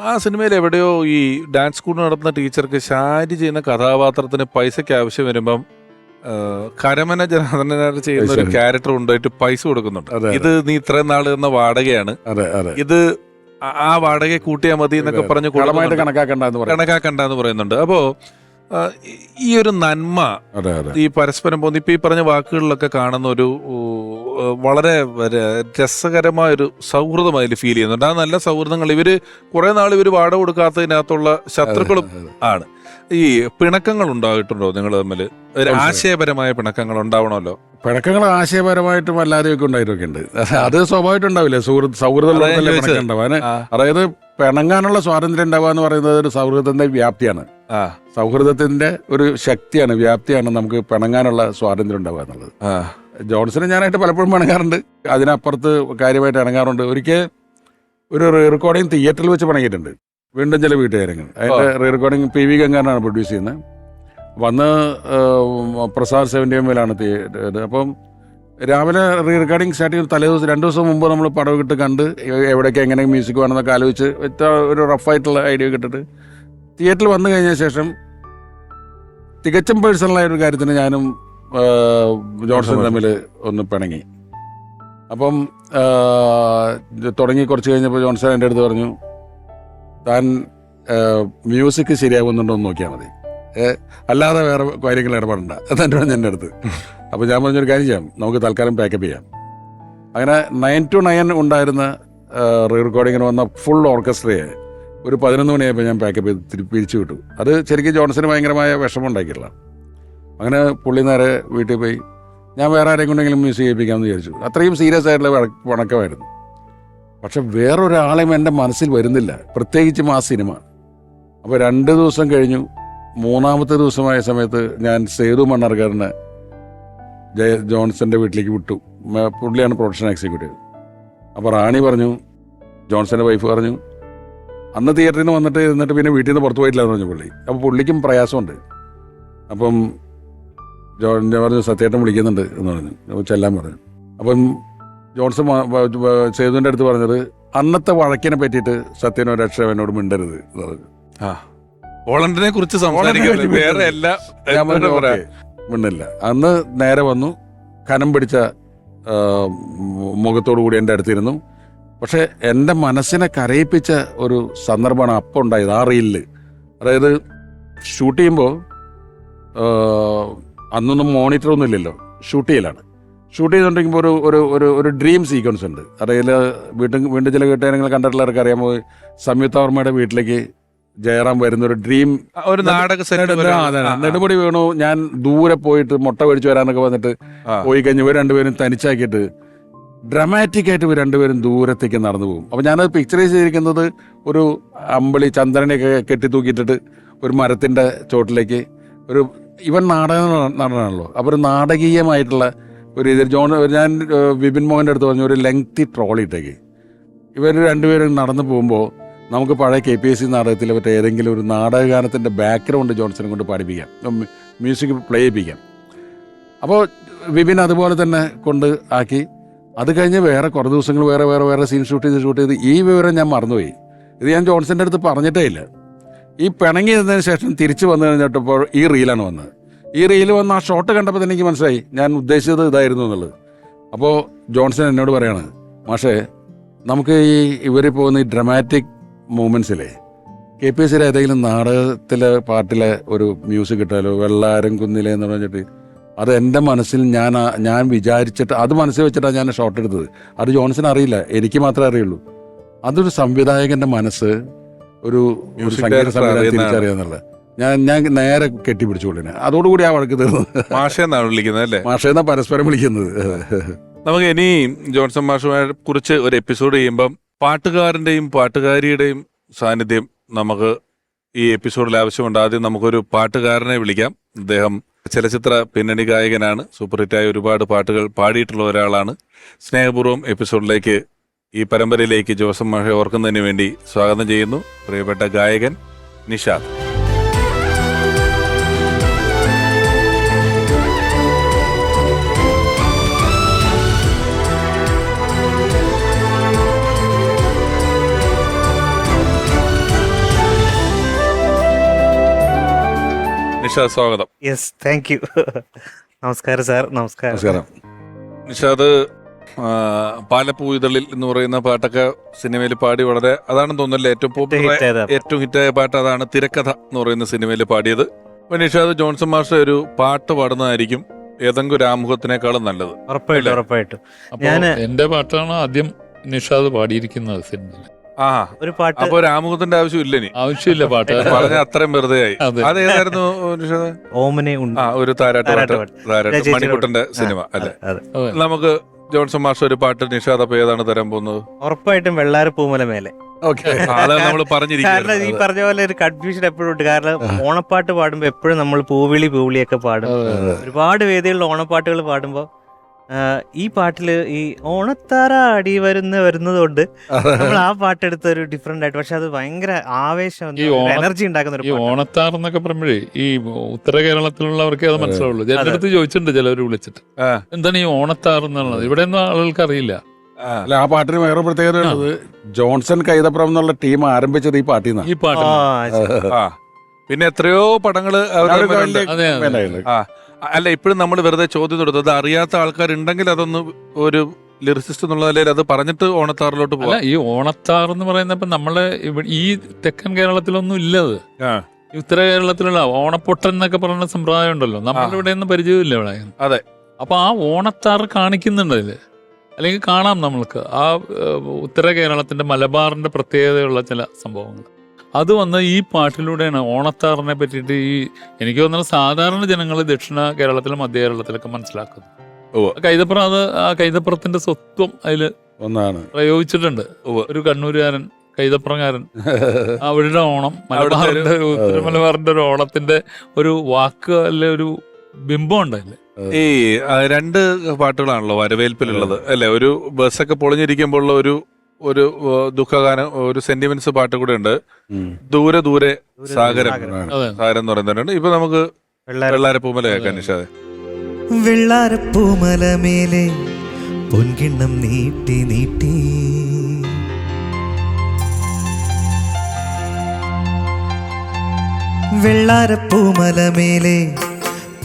ആ സിനിമയിൽ എവിടെയോ ഈ ഡാൻസ് സ്കൂൾ നടത്തുന്ന ടീച്ചർക്ക് ഷാരി ചെയ്യുന്ന കഥാപാത്രത്തിന് പൈസയ്ക്ക് ആവശ്യം വരുമ്പം കരമന ജനാർദ്ദനൻ ചെയ്യുന്ന ഒരു ക്യാരക്ടർ ഉണ്ടായിട്ട് പൈസ കൊടുക്കുന്നുണ്ട്. ഇത് നീ ഇത്രയും നാൾ എന്ന വാടകയാണ്, ഇത് ആ വാടക കൂട്ടിയാൽ മതി എന്നൊക്കെ പറഞ്ഞ് കണക്കാക്കണ്ടെന്ന് പറയുന്നുണ്ട്. അപ്പോ ഈ ഒരു നന്മ, ഈ പരസ്പരം പോകുന്ന ഇപ്പൊ ഈ പറഞ്ഞ വാക്കുകളിലൊക്കെ കാണുന്ന ഒരു വളരെ രസകരമായ ഒരു സൗഹൃദം അതിൽ ഫീൽ ചെയ്യുന്നുണ്ട്. ആ നല്ല സൗഹൃദങ്ങൾ, ഇവര് കുറെ നാൾ വാടക കൊടുക്കാത്തതിനകത്തുള്ള ശത്രുക്കളും ആണ്. ഈ പിണക്കങ്ങൾ ഉണ്ടായിട്ടുണ്ടോ നിങ്ങൾ തമ്മിൽ? ആശയപരമായ പിണക്കങ്ങൾ ഉണ്ടാവണമല്ലോ. പിണക്കങ്ങൾ ആശയപരമായിട്ടും അല്ലാതെയൊക്കെ ഉണ്ടായിട്ടൊക്കെ ഉണ്ട്. അത് സ്വാഭാവികമായിട്ടുണ്ടാവില്ലേ, സൗഹൃദം ഉണ്ടാവാൻ. അതായത് പിണങ്ങാനുള്ള സ്വാതന്ത്ര്യം ഉണ്ടാവുക എന്ന് പറയുന്നത് ഒരു സൗഹൃദത്തിന്റെ വ്യാപ്തിയാണ്. സൗഹൃദത്തിന്റെ ഒരു ശക്തിയാണ്, വ്യാപ്തിയാണ് നമുക്ക് പിണങ്ങാനുള്ള സ്വാതന്ത്ര്യം ഉണ്ടാവുക എന്നുള്ളത്. ജോൺസനെ ഞാനായിട്ട് പലപ്പോഴും പണങ്ങാറുണ്ട്, അതിനപ്പുറത്ത് കാര്യമായിട്ട് ഇണങ്ങാറുണ്ട്. ഒരിക്കൽ ഒരു റീ റെക്കോർഡിങ് തിയേറ്ററിൽ വെച്ച് പണങ്ങിയിട്ടുണ്ട്, വീണ്ടും ചില വീട്ടുകാരങ്ങൾ. അതിൻ്റെ റീ റെക്കോർഡിങ് PV ഗംഗാനാണ് പ്രൊഡ്യൂസ് ചെയ്യുന്നത്. വന്ന് പ്രസാദ് 70 തിയേറ്റർ. അപ്പം രാവിലെ റീ റെക്കോർഡിങ് സ്റ്റാർട്ട് ചെയ്ത് തലേദിവസം 2 ദിവസം മുമ്പ് നമ്മൾ പടം ഇട്ട് കണ്ട് എവിടേക്ക് എങ്ങനെ മ്യൂസിക് വേണമെന്നൊക്കെ ആലോചിച്ച് ഒരു റഫായിട്ടുള്ള ഐഡിയ കിട്ടിട്ട് തിയേറ്ററിൽ വന്നു കഴിഞ്ഞ ശേഷം തികച്ചും പേഴ്സണലായ ഒരു കാര്യത്തിന് ഞാനും ജോൺസൺ തമ്മിൽ ഒന്ന് പിണങ്ങി. അപ്പം തുടങ്ങി കുറച്ച് കഴിഞ്ഞപ്പോൾ ജോൺസൺ എൻ്റെ അടുത്ത് പറഞ്ഞു, താൻ മ്യൂസിക് ശരിയാകുന്നുണ്ടോ എന്ന് നോക്കിയാൽ മതി, അല്ലാതെ വേറെ കാര്യങ്ങൾ ഇടപെടണ്ട എന്നെ പറഞ്ഞു എൻ്റെ അടുത്ത്. അപ്പോൾ ഞാൻ പറഞ്ഞൊരു കാര്യം ചെയ്യാം, നമുക്ക് തൽക്കാലം പാക്കപ്പ് ചെയ്യാം. അങ്ങനെ 9 to 9 ഉണ്ടായിരുന്ന റീ റെക്കോർഡിങ്ങിന് വന്ന ഫുൾ ഓർക്കസ്ട്രയെ ഒരു 11 മണിയായപ്പോൾ ഞാൻ പാക്കപ്പ് ചെയ്ത് പിരിച്ചു വിട്ടു. അത് ശരിക്കും ജോൺസന് ഭയങ്കരമായ വിഷമം ഉണ്ടാക്കിയില്ല. അങ്ങനെ പുള്ളി നേരെ വീട്ടിൽ പോയി, ഞാൻ വേറെ ആരെയും കൊണ്ടെങ്കിലും മ്യൂസിക് ചെയ്യിപ്പിക്കാമെന്ന് വിചാരിച്ചു. അത്രയും സീരിയസ് ആയിട്ടുള്ള വണക്കമായിരുന്നു. പക്ഷെ വേറൊരാളെയും എൻ്റെ മനസ്സിൽ വരുന്നില്ല, പ്രത്യേകിച്ചും ആ സിനിമ. അപ്പോൾ 2 ദിവസം കഴിഞ്ഞു. 3-ാമത്തെ ദിവസമായ സമയത്ത് ഞാൻ സേതു മണ്ണാർക്കാരനെ ജോൺസന്റെ വീട്ടിലേക്ക് വിട്ടു. പുള്ളിയാണ് പ്രൊഡക്ഷൻ എക്സിക്യൂട്ടീവ്. അപ്പോൾ റാണി പറഞ്ഞു, ജോൺസന്റെ വൈഫ് പറഞ്ഞു, അന്ന് തിയേറ്ററിൽ നിന്ന് എന്നിട്ട് പിന്നെ വീട്ടിൽ നിന്ന് പുറത്തു പോയിട്ടില്ല എന്ന് പറഞ്ഞു പുള്ളി. അപ്പോൾ പുള്ളിക്കും പ്രയാസമുണ്ട്. അപ്പം ഞാൻ പറഞ്ഞു, സത്യേട്ടൻ വിളിക്കുന്നുണ്ട് എന്ന് പറഞ്ഞു. അപ്പോൾ ചെല്ലാൻ പറഞ്ഞു. അപ്പം ജോൺസൺ സേതുവിൻ്റെ അടുത്ത് പറഞ്ഞത്, അന്നത്തെ വഴക്കിനെ പറ്റിയിട്ട് സത്യനോ രക്ഷ എന്നോട് മിണ്ടരുത് എന്ന് പറഞ്ഞു. പോളണ്ടിനെ കുറിച്ച് സംസാരിക്കുന്നത് വേറെ എല്ലാ ഞാൻ പറഞ്ഞു, ഓക്കേ, മിണ്ടില്ല. അന്ന് നേരെ വന്നു, കനം പിടിച്ച മുഖത്തോടു കൂടി എൻ്റെ അടുത്തിരുന്നു. പക്ഷെ എൻ്റെ മനസ്സിനെ കരയിപ്പിച്ച ഒരു സന്ദർഭമാണ് അപ്പം ഉണ്ടായത് ആ റീലിൽ. അതായത് ഷൂട്ട് ചെയ്യുമ്പോൾ അന്നൊന്നും മോണിറ്ററൊന്നും ഇല്ലല്ലോ, ഷൂട്ട് ചെയ്തുകൊണ്ടിരിക്കുമ്പോൾ ഒരു ഡ്രീം സീക്വൻസ് ഉണ്ട്. അതായത് വീണ്ടും ചില കേട്ടുകാരങ്ങൾ കണ്ടിട്ടുള്ളവർക്ക് അറിയാമോ, സംയുക്ത വർമ്മയുടെ വീട്ടിലേക്ക് ജയറാം വരുന്നൊരു ഡ്രീം, ഒരു നാടക നെടുമുടി വീണു, ഞാൻ ദൂരെ പോയിട്ട് മുട്ട മേടിച്ചു വരാനൊക്കെ വന്നിട്ട് പോയി കഴിഞ്ഞ് ഇവർ രണ്ടുപേരും തനിച്ചാക്കിയിട്ട് ഡ്രമാറ്റിക് ആയിട്ട് ഇവർ രണ്ടുപേരും ദൂരത്തേക്ക് നടന്നു പോകും. അപ്പം ഞാനത് പിക്ചറൈസ് ചെയ്തിരിക്കുന്നത് ഒരു അമ്പിളി ചന്ദ്രനെയൊക്കെ കെട്ടി തൂക്കിയിട്ടിട്ട് ഒരു മരത്തിൻ്റെ ചോട്ടിലേക്ക് ഇവൻ നാടക നടനാണല്ലോ, അപ്പോൾ ഒരു നാടകീയമായിട്ടുള്ള ഒരു ഇതിൽ ഞാൻ വിപിൻ മോഹൻ്റെ അടുത്ത് പറഞ്ഞു, ഒരു ലെങ്തി ട്രോളിയിട്ടേക്ക് ഇവർ രണ്ടുപേരും നടന്നു പോകുമ്പോൾ നമുക്ക് പഴയ KPSC നാടകത്തിൽ മറ്റേ ഏതെങ്കിലും ഒരു നാടകഗാനത്തിൻ്റെ ബാക്ക്ഗ്രൗണ്ട് ജോൺസനെ കൊണ്ട് പാടിപ്പിക്കാം, മ്യൂസിക് പ്ലേ ചെയ്യിപ്പിക്കാം. അപ്പോൾ വിപിൻ അതുപോലെ തന്നെ കൊണ്ട് ആക്കി. അത് കഴിഞ്ഞ് വേറെ കുറേ ദിവസങ്ങൾ വേറെ സീൻ ഷൂട്ട് ചെയ്ത് ഈ വിവരം ഞാൻ മറന്നുപോയി. ഇത് ഞാൻ ജോൺസൻ്റെ അടുത്ത് പറഞ്ഞിട്ടേ ഇല്ല. ഈ പിണങ്ങിയതിന് ശേഷം തിരിച്ച് വന്നു കഴിഞ്ഞിട്ടപ്പോൾ ഈ റീലാണ് വന്നത്. ഈ റീൽ വന്ന് ആ ഷോട്ട് കണ്ടപ്പോൾ തന്നെ എനിക്ക് മനസ്സിലായി ഞാൻ ഉദ്ദേശിച്ചത് ഇതായിരുന്നു എന്നുള്ളത്. അപ്പോൾ ജോൺസൺ എന്നോട് പറയാണ്, മാഷേ, നമുക്ക് ഇവർ പോകുന്ന ഈ ഡ്രമാറ്റിക് മൂമെൻറ്റ്സിലെ KPSCയിലെ ഏതെങ്കിലും നാടകത്തിലെ പാട്ടിലെ ഒരു മ്യൂസിക് കിട്ടാലോ, വെള്ളാരം കുന്നിലെ എന്ന് പറഞ്ഞിട്ട്, അത് എൻ്റെ മനസ്സിൽ ഞാൻ വിചാരിച്ചിട്ട് അത് മനസ്സിൽ വെച്ചിട്ടാണ് ഞാൻ ഷോട്ട് എടുത്തത്. അത് ജോൺസൺ അറിയില്ല, എനിക്ക് മാത്രമേ അറിയുള്ളൂ. അതൊരു സംവിധായകൻ്റെ മനസ്സ്, ഒരു സംഗീത സംവിധായകൻ തിരിച്ചറിയാന്നുള്ള ഞാൻ നേരെ കെട്ടിപ്പിടിച്ചുകൊള്ളിനെ. അതോടുകൂടി ആ വഴക്ക് തീർന്നു. മാഷെന്നാണ് വിളിക്കുന്നത് അല്ലേ? മാഷെന്നാ പരസ്പരം വിളിക്കുന്നത്. നമുക്ക് ഇനി ജോൺസൺ മാഷുമായി കുറിച്ച് ഒരു എപ്പിസോഡ് ചെയ്യുമ്പം പാട്ടുകാരൻ്റെയും പാട്ടുകാരിയുടെയും സാന്നിധ്യം നമുക്ക് ഈ എപ്പിസോഡിൽ ആവശ്യമുണ്ട്. ആദ്യം നമുക്കൊരു പാട്ടുകാരനെ വിളിക്കാം. അദ്ദേഹം ചലച്ചിത്ര പിന്നണി ഗായകനാണ്, സൂപ്പർ ഹിറ്റായ ഒരുപാട് പാട്ടുകൾ പാടിയിട്ടുള്ള ഒരാളാണ്. സ്നേഹപൂർവ്വം എപ്പിസോഡിലേക്ക്, ഈ പരമ്പരയിലേക്ക് ജോൺസൺ മാഷെ ഓർക്കുന്നതിന് വേണ്ടി സ്വാഗതം ചെയ്യുന്നു. പ്രിയപ്പെട്ട ഗായകൻ നിഷാദ്. നിഷാദ്, സ്വാഗതം. Yes, thank you. നമസ്കാരം സാർ. നമസ്കാരം. നിഷാദ്, പാലപ്പൂ ഇതളിൽ എന്ന് പറയുന്ന പാട്ടൊക്കെ സിനിമയിൽ പാടി വളരെ, അതാണെന്ന് തോന്നുന്നല്ലേ ഏറ്റവും പോപ്പുലർ, ഏറ്റവും ഹിറ്റായ പാട്ട് അതാണ്. തിരക്കഥ എന്ന് പറയുന്ന സിനിമയിൽ പാടിയത്. അപ്പൊ നിഷാദ്, ജോൺസൺ മാഷ് ഒരു പാട്ട് പാടുന്നതായിരിക്കും ഏതെങ്കിലും ഒരു ആമുഖത്തിനേക്കാളും നല്ലത്. ഉറപ്പായിട്ടും. ഞാൻ എന്റെ പാട്ടാണ് ആദ്യം നിഷാദ് പാടിയിരിക്കുന്നത് സിനിമയിൽ. ഒരു പാട്ട്. അപ്പൊ ഒരു ആമുഖത്തിന്റെ ആവശ്യമില്ല, ഇനി ആവശ്യമില്ല. പാട്ട് പറഞ്ഞ അത്രയും വെറുതെ ആയി. അതേതായിരുന്നു നിഷാദ്? ഓമനെ ഒരു താരാട്ട് മണിക്കുട്ടന്റെ സിനിമ അല്ലേ? നമുക്ക് ജോൺസൺ മാഷ് ഒരു പാട്ട് നിഷാദ് അപ്പൊ ഏതാണ് തരാൻ പോകുന്നത്? ഉറപ്പായിട്ടും വെള്ളാര പൂമല മേലെ. നമ്മൾ കാരണം ഈ പറഞ്ഞ പോലെ ഒരു കൺഫ്യൂഷൻ എപ്പോഴും ഉണ്ട്. കാരണം ഓണപ്പാട്ട് പാടുമ്പോ എപ്പോഴും നമ്മൾ പൂവിളിയൊക്കെ പാടും. ഒരുപാട് വേദികളിൽ ഓണപ്പാട്ടുകൾ പാടുമ്പോ ഈ പാട്ടില് ഈ ഓണത്താറ അടി വരുന്നതുകൊണ്ട് നമ്മൾ ആ പാട്ടെടുത്ത ഒരു ഡിഫറെന്റ് ആയിട്ട്, പക്ഷെ അത് ഭയങ്കര ആവേശം, എനർജി ഉണ്ടാക്കുന്ന ഈ ഒരു ഓണത്താർ എന്നൊക്കെ പറയുമ്പോഴേ ഈ ഉത്തര കേരളത്തിലുള്ളവർക്കേ അത് മനസ്സിലാവുള്ളൂ. എന്റെ അടുത്ത് ചോദിച്ചിട്ടുണ്ട് ചിലവർ വിളിച്ചിട്ട്, എന്താണ് ഈ ഓണത്താർ എന്നുള്ളത്, ഇവിടെ ഒന്നും ആളുകൾക്ക് അറിയില്ല. അല്ല, ആ പാട്ടിന് വേറെ പ്രത്യേകത ഉള്ളത് ജോൺസൺ കൈതപ്രം എന്നുള്ള ടീം ആരംഭിച്ചത് ഈ പാട്ടിൽ നിന്നാണ്. ഈ പാട്ട് പിന്നെ എത്രയോ പടങ്ങള് അല്ല, ഇപ്പോഴും നമ്മൾ വെറുതെ ചോദ്യം തൊടുത്തത് അറിയാത്ത ആൾക്കാരുണ്ടെങ്കിൽ അതൊന്ന് ഒരു ലിറിസിസ്റ്റ് എന്നുള്ള നിലയിൽ അത് പറഞ്ഞിട്ട് ഓണത്താറിലോട്ട് പോകാം. ഈ ഓണത്താർ എന്ന് പറയുന്നപ്പോ നമ്മള് ഈ തെക്കൻ കേരളത്തിലൊന്നും ഇല്ലത്. ഉത്തര കേരളത്തിലുള്ള ഓണപ്പൊട്ടൻ എന്നൊക്കെ പറയുന്ന സമ്പ്രദായം ഉണ്ടല്ലോ, നമ്മളുടെ ഇവിടെ ഒന്നും പരിചയമില്ല ഇവിടെ. അതെ. അപ്പൊ ആ ഓണത്താർ കാണിക്കുന്നുണ്ട് അതില്, അല്ലെങ്കിൽ കാണാം നമ്മൾക്ക് ആ ഉത്തര കേരളത്തിന്റെ മലബാറിന്റെ പ്രത്യേകതയുള്ള ചില സംഭവങ്ങൾ. അത് വന്ന് ഈ പാട്ടിലൂടെയാണ് ഓണത്താറിനെ പറ്റിയിട്ട് എനിക്ക് തോന്നുന്നത് സാധാരണ ജനങ്ങൾ ദക്ഷിണ കേരളത്തിലും മധ്യ കേരളത്തിലൊക്കെ മനസ്സിലാക്കുന്നത്. കൈതപ്രം അത് ആ കൈതപ്രത്തിന്റെ സ്വത്വം അതില് ഒന്നാണ് പ്രയോഗിച്ചിട്ടുണ്ട്. ഒരു കണ്ണൂരുകാരൻ കൈതപ്രംകാരൻ അവരുടെ ഓണം മലബാറിന്റെ ഉത്തര മലബാറിന്റെ ഒരു ഓണത്തിന്റെ ഒരു വാക്ക് അല്ലെ ഒരു ബിംബം ഉണ്ടായില്ലേ. ഈ രണ്ട് പാട്ടുകളാണല്ലോ വരവേൽപ്പിലുള്ളത് അല്ലെ. ഒരു ബസ്സൊക്കെ പൊളിഞ്ഞിരിക്കുമ്പോഴുള്ള ഒരു ദുഃഖഗാനം, ഒരു സെന്റിമെന്റ്സ് പാട്ട് കൂടെ ഉണ്ട്. ദൂരെ ദൂരെ സാഗരം എന്ന് പറയുന്നുണ്ട്. ഇപ്പൊ നമുക്ക് വെള്ളാരപ്പൂമല കേൾക്കാൻ നിഷാദേ. വെള്ളാരപ്പൂമലമേലെ പൊൻകിണ്ണം നീട്ടി നീട്ടി വെള്ളാരപ്പൂമലമേലെ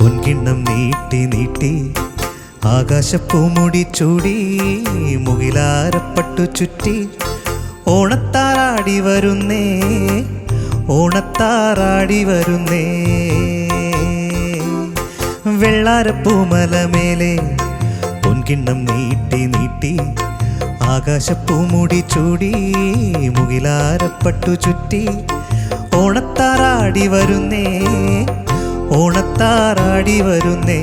പൊൻകിണ്ണം നീട്ടി നീട്ടി ആകാശപ്പൂമുടി ചൂടി മുകിലാരപ്പട്ടു ചുറ്റി ഓണത്താറാടി വരുന്നേ ഓണത്താറാടി വരുന്നേ വെള്ളാരപ്പൂമലമേലെ പൊൻകിണ്ണം നീട്ടി നീട്ടി ആകാശപ്പൂമുടി ചൂടി മുകിലാരപ്പട്ടു ചുറ്റി ഓണത്താറാടി വരുന്നേ ഓണത്താറാടി വരുന്നേ.